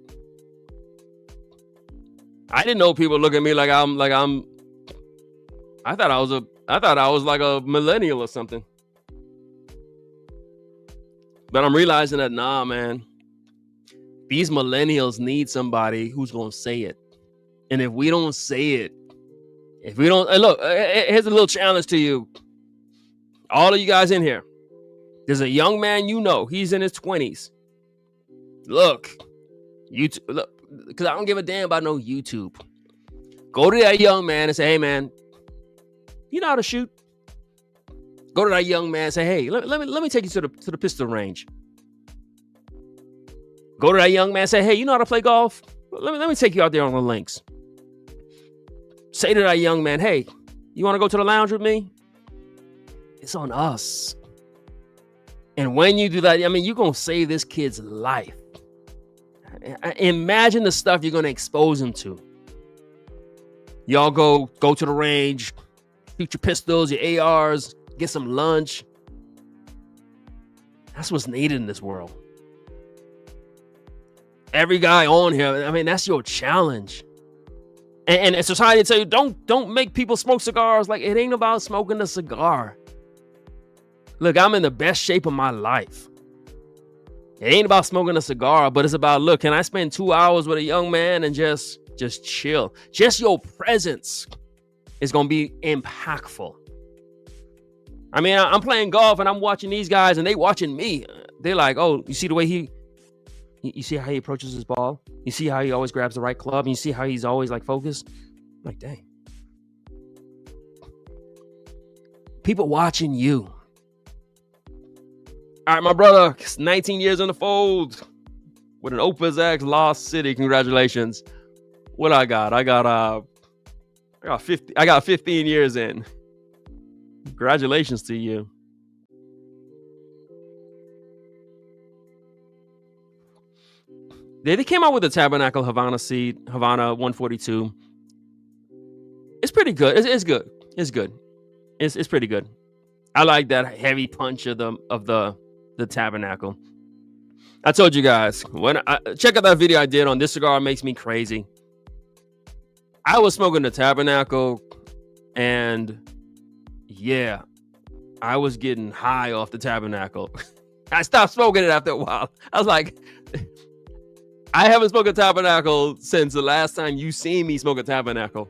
I didn't know people look at me like I'm I thought I was like a millennial or something. But I'm realizing that man, these millennials need somebody who's gonna say it. And if we don't say it, look, here's a little challenge to you. All of you guys in here. There's a young man he's in his 20s. Look, YouTube, look, because I don't give a damn about no YouTube. Go to that young man and say, hey, man, you know how to shoot? Go to that young man and say, hey, let me take you to the pistol range. Go to that young man and say, hey, you know how to play golf? Let me take you out there on the links. Say to that young man, hey, you want to go to the lounge with me? It's on us. And when you do that, I mean, you're going to save this kid's life. Imagine the stuff you're going to expose him to. Y'all go to the range, shoot your pistols, your ARs, get some lunch. That's what's needed in this world. Every guy on here, I mean, that's your challenge. And society tell you, don't make people smoke cigars. Like, it ain't about smoking a cigar. Look, I'm in the best shape of my life. It ain't about smoking a cigar, but it's about, look, can I spend 2 hours with a young man and just chill? Just your presence is going to be impactful. I mean, I'm playing golf and I'm watching these guys and they watching me. They're like, oh, you see the way you see how he approaches his ball? You see how he always grabs the right club? And you see how he's always like focused? I'm like, dang. People watching you. All right, my brother, 19 years in the fold with an Opus X Lost City. Congratulations. What I got? I got 15 years in. Congratulations to you. They came out with the Tabernacle Havana Seed, Havana 142. It's pretty good. It's good. It's good. It's pretty good. I like that heavy punch of the Tabernacle. I told you guys, when check out that video I did on This Cigar Makes Me Crazy. I was smoking the Tabernacle, and yeah, I was getting high off the Tabernacle. I stopped smoking it after a while. I was like, I haven't smoked a Tabernacle since the last time you seen me smoke a Tabernacle.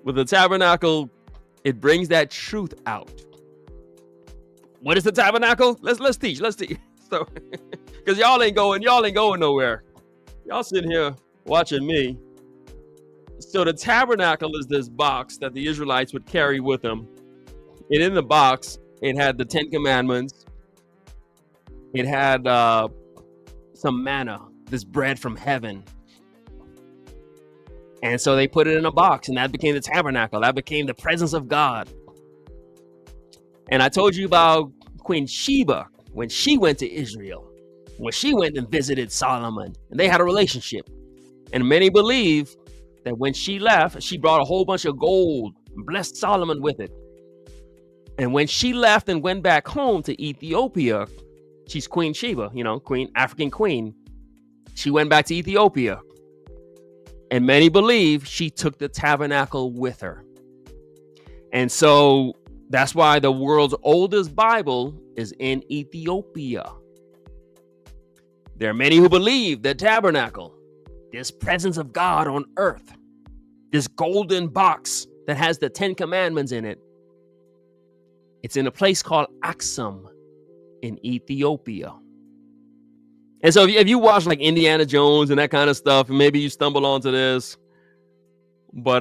With the Tabernacle, it brings that truth out. What is the Tabernacle? Let's teach. So, because y'all ain't going nowhere. Y'all sitting here watching me. So the Tabernacle is this box that the Israelites would carry with them. And in the box, it had the 10 Commandments. It had some manna, this bread from heaven. And so they put it in a box, and that became the Tabernacle. That became the presence of God. And I told you about Queen Sheba when she went to Israel, when she went and visited Solomon, and they had a relationship. And many believe that when she left, she brought a whole bunch of gold and blessed Solomon with it. And when she left and went back home to Ethiopia, she's Queen Sheba, African queen. She went back to Ethiopia. And many believe she took the Tabernacle with her. And so that's why the world's oldest Bible is in Ethiopia. There are many who believe the Tabernacle, this presence of God on earth, this golden box that has the 10 Commandments in it, it's in a place called Aksum in Ethiopia. And so if you watch like Indiana Jones and that kind of stuff, maybe you stumble onto this. But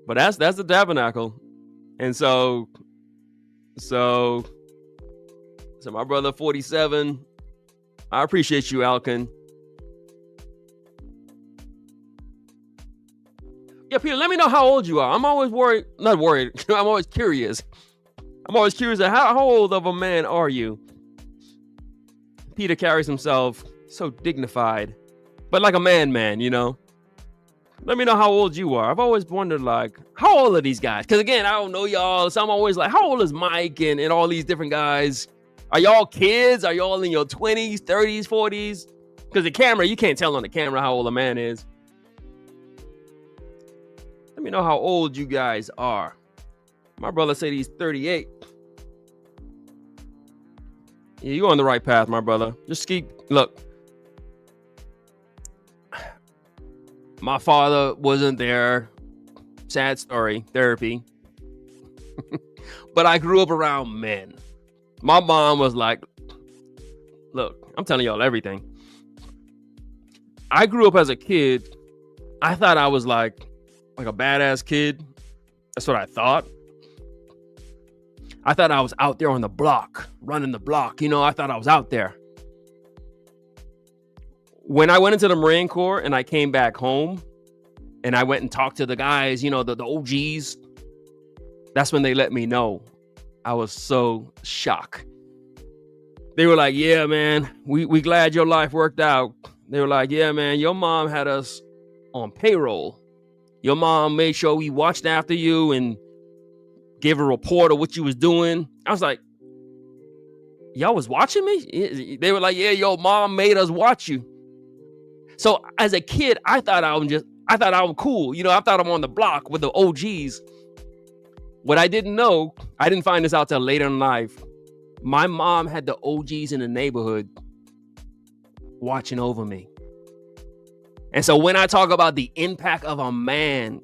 that's the Tabernacle. And so my brother 47, I appreciate you, Alkin. Yeah, Peter, let me know how old you are. I'm always not worried. I'm always curious. How old of a man are you? Peter carries himself so dignified, but like a man, Let me know how old you are. I've always wondered, like, how old are these guys? Because again, I don't know y'all, so I'm always like, how old is Mike and all these different guys? Are y'all kids? Are y'all in your 20s, 30s, 40s? Because the camera, you can't tell on the camera how old a man is. Let me know how old you guys are. My brother said he's 38. Yeah, you're on the right path, my brother. Just look. My father wasn't there. Sad story, therapy. But I grew up around men. My mom was like, look, I'm telling y'all everything. I grew up as a kid. I thought I was like a badass kid. That's what I thought. I thought I was out there on the block, running the block. I thought I was out there. When I went into the Marine Corps and I came back home and I went and talked to the guys, the OGs, that's when they let me know. I was so shocked. They were like, yeah, man, we glad your life worked out. They were like, yeah, man, your mom had us on payroll. Your mom made sure we watched after you and gave a report of what you was doing. I was like, y'all was watching me? They were like, yeah, your mom made us watch you. So as a kid, I thought I was cool. I thought I'm on the block with the OGs. What I didn't know, I didn't find this out till later in life. My mom had the OGs in the neighborhood watching over me. And so when I talk about the impact of a man,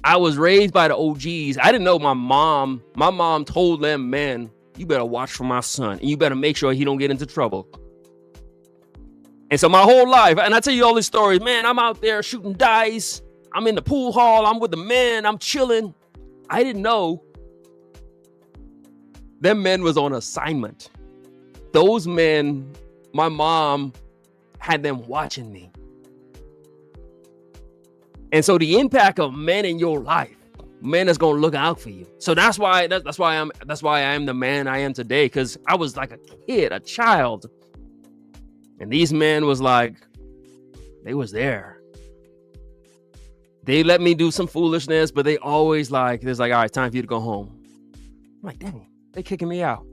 I was raised by the OGs. I didn't know my mom. My mom told them, man, you better watch for my son. And you better make sure he don't get into trouble. And so my whole life, and I tell you all these stories, man, I'm out there shooting dice. I'm in the pool hall. I'm with the men. I'm chilling. I didn't know them men was on assignment. Those men, my mom had them watching me. And so the impact of men in your life, men is gonna look out for you. So that's why I am the man I am today, because I was like a kid, a child. And these men was like, they was there. They let me do some foolishness, but they always there's all right, time for you to go home. I'm like, dang, they kicking me out.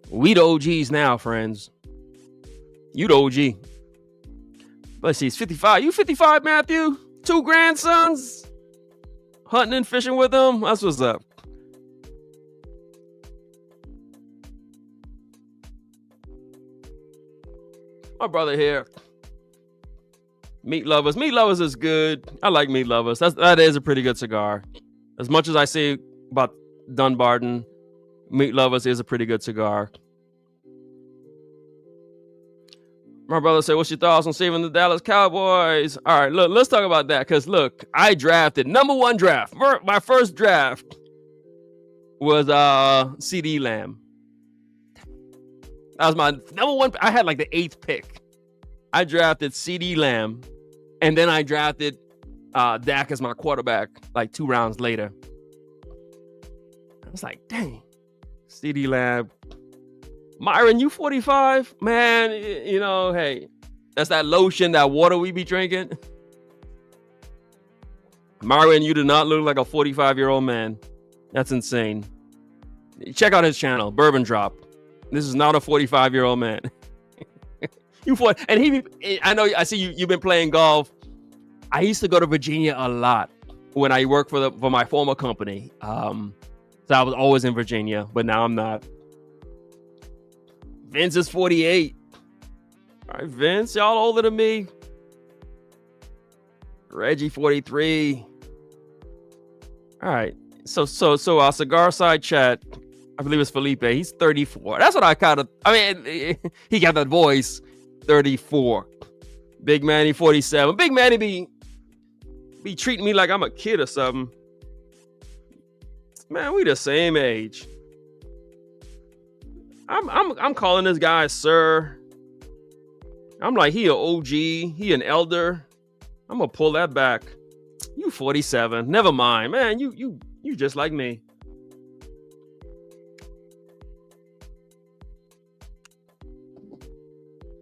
We the OGs now, friends. You the OG. Let's see, he's 55. You 55, Matthew? 2 grandsons? Hunting and fishing with them? That's what's up. My brother here. Meat Lovers. Meat Lovers is good. I like Meat Lovers. That is a pretty good cigar. As much as I say about Dunbarton, Meat Lovers is a pretty good cigar. My brother said, what's your thoughts on saving the Dallas Cowboys? All right, look, let's talk about that. Because, look, I drafted number 1 draft. My first draft was CD Lamb. That was my number 1. I had like the 8th pick. I drafted CD Lamb. And then I drafted Dak as my quarterback like 2 rounds later. I was like, dang. CD Lamb. Myron, you 45? Man, hey, that's that lotion, that water we be drinking. Myron, you do not look like a 45-year-old man. That's insane. Check out his channel, Bourbon Drop. This is not a 45-year-old man. I see you've been playing golf. I used to go to Virginia a lot when I worked for my former company. So I was always in Virginia, but now I'm not. Vince is 48. All right, Vince, y'all older than me. Reggie, 43. All right. So our cigar side chat, I believe it's Felipe. He's 34. That's what he got that voice. 34. Big Manny, 47. Big Manny be treating me like I'm a kid or something. Man, we the same age. I'm calling this guy sir. I'm like, he an OG, he an elder. I'm gonna pull that back. You 47. Never mind, man. You just like me.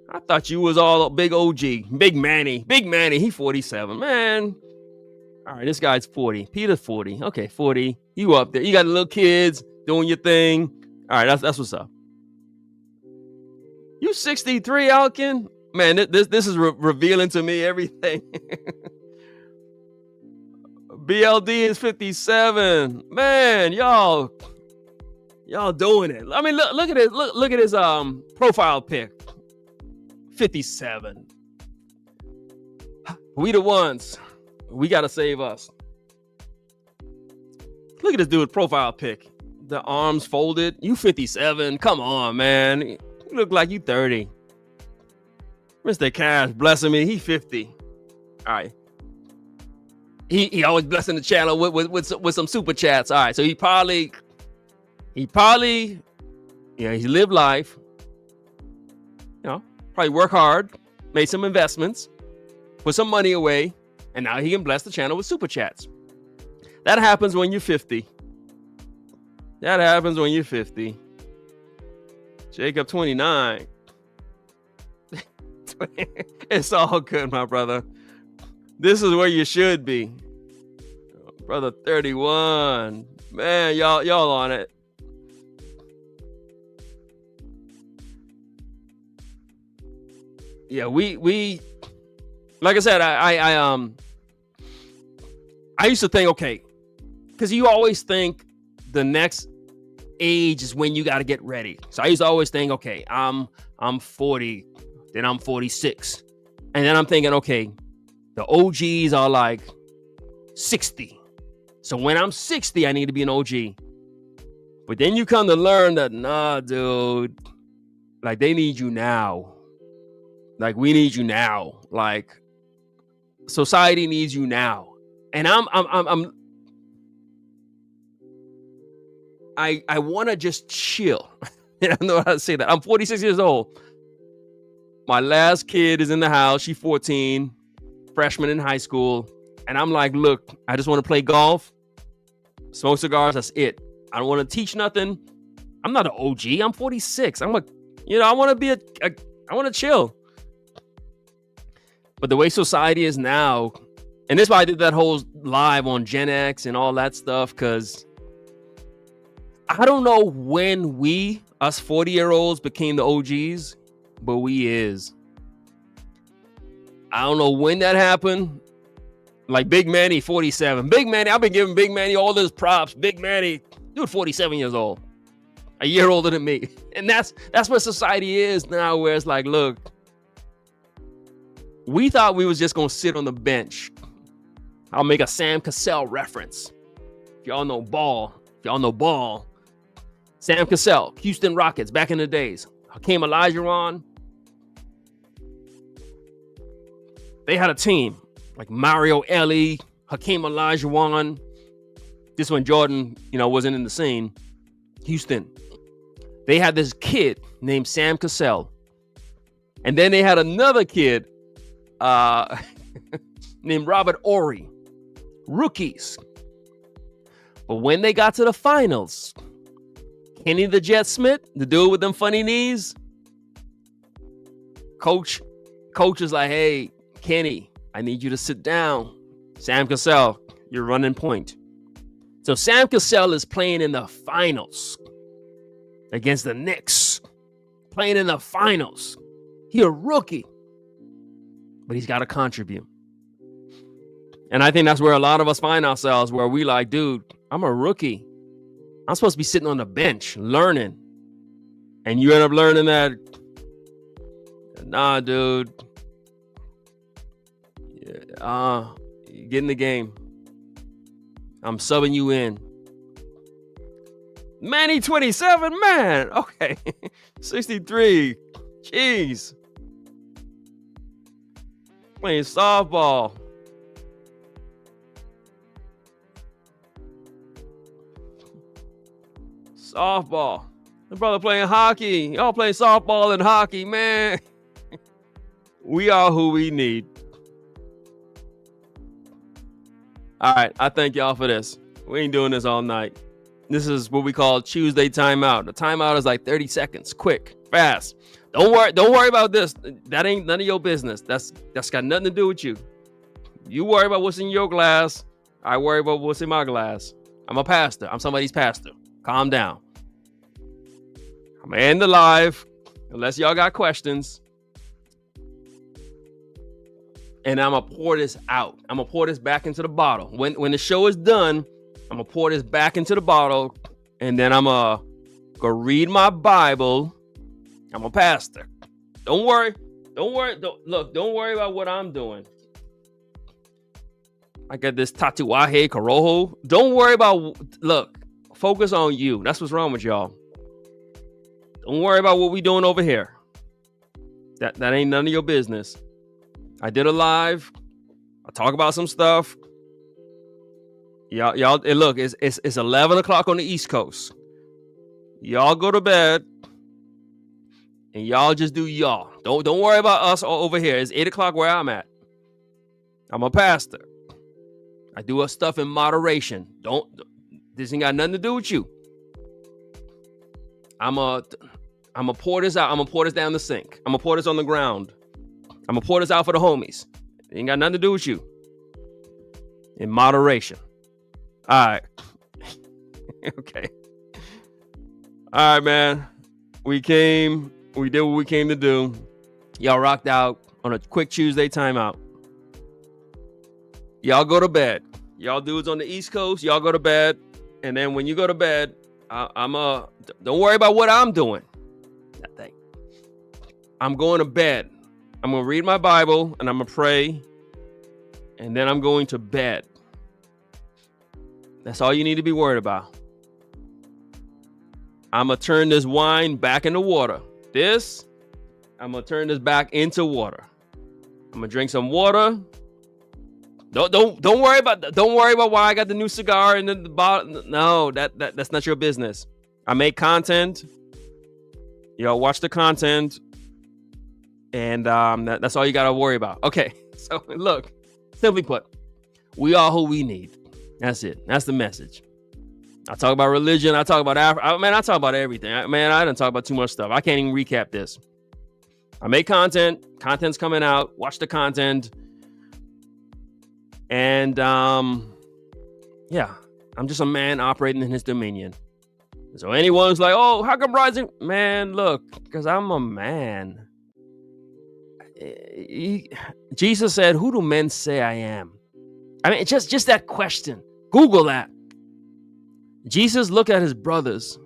I thought you was all a big OG. Big Manny, he 47. Man. All right, this guy's 40. Peter's 40. Okay, 40. You up there. You got the little kids doing your thing. All right, that's what's up. You 63, Alkin? Man, this is revealing to me everything. BLD is 57. Man, y'all doing it. I mean, look at it. Look at his profile pic. 57. We the ones. We gotta save us. Look at this dude's profile pic. The arms folded. You 57. Come on, man. look like you 30. Mr. Cash blessing me. He 50. All right. He always blessing the channel with some super chats. All right. So he probably, he lived life. You know, probably work hard, made some investments, put some money away, and now he can bless the channel with super chats. That happens when you're 50. That happens when you're 50. Jacob 29. It's all good, my brother. This is where you should be. Brother 31. Man, y'all on it. Yeah, we like I said, I used to think, okay, because you always think the next age is when you got to get ready. So I used to always think, okay, I'm 40, then I'm 46. And then I'm thinking, okay, the OGs are like 60. So when I'm 60, I need to be an OG. But then you come to learn that, nah, dude, like they need you now. Like we need you now. Like society needs you now. And I want to just chill. I don't know how to say that. I'm 46 years old. My last kid is in the house. She's 14, freshman in high school. And I'm like, look, I just want to play golf, smoke cigars. That's it. I don't want to teach nothing. I'm not an OG. I'm 46. I want to be I want to chill. But the way society is now, and this is why I did that whole live on Gen X and all that stuff, because I don't know when us 40-year-olds became the OGs, but we is. I don't know when that happened. Like Big Manny, 47. Big Manny, I've been giving Big Manny all those props. Big Manny, dude, 47 years old. A year older than me. And that's what society is now, where it's like, look, we thought we was just going to sit on the bench. I'll make a Sam Cassell reference. If y'all know ball, Sam Cassell, Houston Rockets, back in the days. Hakeem Olajuwon. They had a team like Mario Elie, Hakeem Olajuwon. This when Jordan, wasn't in the scene. Houston. They had this kid named Sam Cassell. And then they had another kid named Robert Horry. Rookies. But when they got to the finals, Kenny the Jet Smith, the dude with them funny knees, coach is like, hey, Kenny, I need you to sit down. Sam Cassell, you're running point. So Sam Cassell is playing in the finals against the Knicks. Playing in the finals. He a rookie, but he's got to contribute. And I think that's where a lot of us find ourselves, where we like, dude, I'm a rookie. I'm supposed to be sitting on the bench learning. And you end up learning that, nah, dude. Get in the game. I'm subbing you in. Manny 27, man. Okay. 63. Jeez. Playing softball. Softball. My brother playing hockey. Y'all play softball and hockey, man. We are who we need. All right, I thank y'all for this. We ain't doing this all night. This is what we call Tuesday timeout. The timeout is like 30 seconds, quick, fast. Don't worry about this. That ain't none of your business. That's got nothing to do with you. You worry about what's in your glass. I worry about what's in my glass. I'm a pastor. I'm somebody's pastor. Calm down. I'm gonna end the live unless y'all got questions. And I'm going to pour this out. I'm going to pour this back into the bottle. When the show is done, I'm going to pour this back into the bottle. And then I'm going to go read my Bible. I'm a pastor. Don't worry. Don't worry about what I'm doing. I got this tatuaje corojo. Don't worry about, focus on you. That's what's wrong with y'all. Don't worry about what we doing over here. That ain't none of your business. I did a live. I talk about some stuff. Y'all, and look, it's 11 o'clock on the East Coast. Y'all go to bed, and y'all just do y'all. Don't worry about us over here. It's 8 o'clock where I'm at. I'm a pastor. I do our stuff in moderation. This ain't got nothing to do with you. I'm a pour this out. I'm gonna pour this down the sink. I'm gonna pour this on the ground. I'm gonna pour this out for the homies. It ain't got nothing to do with you. In moderation. All right. Okay. All right, man. We did what we came to do. Y'all rocked out on a quick Tuesday timeout. Y'all go to bed. Y'all dudes on the East Coast, y'all go to bed. And then when you go to bed, don't worry about what I'm doing. That thing. I'm going to bed. I'm going to read my Bible and I'm going to pray. And then I'm going to bed. That's all you need to be worried about. I'm going to turn this wine back into water. I'm going to turn this back into water. I'm going to drink some water. Don't worry about why I got the new cigar and the bottle. No, that's not your business. I make content. Watch the content. And that's all you got to worry about. Okay. So look, simply put, we are who we need. That's it. That's the message. I talk about religion. I talk about Africa. Man, I talk about everything. I didn't talk about too much stuff. I can't even recap this. I make content. Content's coming out. Watch the content. And I'm just a man operating in his dominion. So anyone's like, oh, how come Rising? Man, look, because I'm a man. Jesus said, who do men say I am? I mean, just that question. Google that. Jesus looked at his brothers.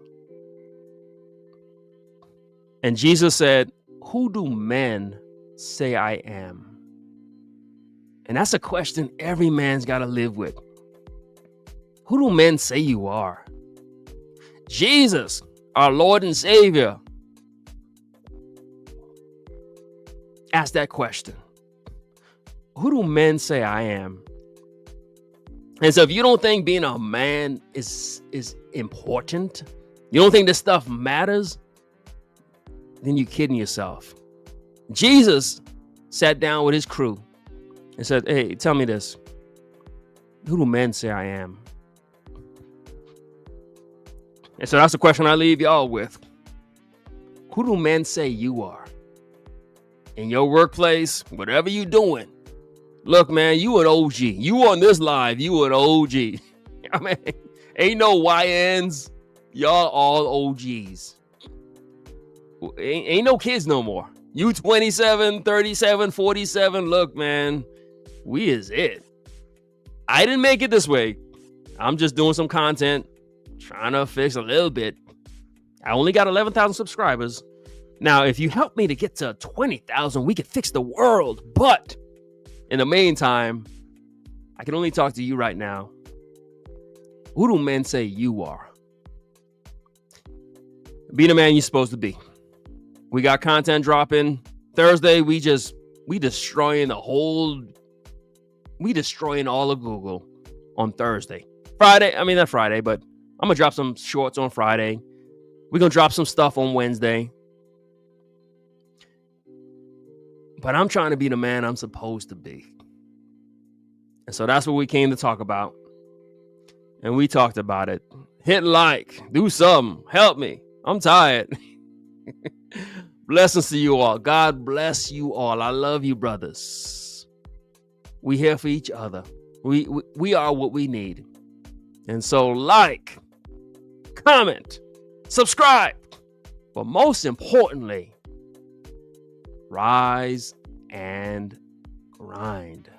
And Jesus said, who do men say I am? And that's a question every man's got to live with. Who do men say you are? Jesus, our Lord and Savior, ask that question. Who do men say I am? And so if you don't think being a man is important, you don't think this stuff matters, then you're kidding yourself. Jesus sat down with his crew and said, hey, tell me this. Who do men say I am? And so that's the question I leave y'all with. Who do men say you are? In your workplace, whatever you doing. Look, man, you an OG. You on this live, you an OG. I mean, ain't no YNs. Y'all all OGs. Ain't no kids no more. You 27, 37, 47. Look, man, we is it. I didn't make it this way. I'm just doing some content, trying to fix a little bit. I only got 11,000 subscribers. Now, if you help me to get to 20,000, we could fix the world. But in the meantime, I can only talk to you right now. Who do men say you are? Be the man you're supposed to be. We got content dropping Thursday. We destroying all of Google on Thursday. Friday, not Friday, but I'm gonna drop some shorts on Friday. We're gonna drop some stuff on Wednesday. But I'm trying to be the man I'm supposed to be. And so that's what we came to talk about. And we talked about it. Hit like, do something, help me. I'm tired. Blessings to you all. God bless you all. I love you, brothers. We here for each other. We are what we need. And so like, comment, subscribe. But most importantly, rise and grind.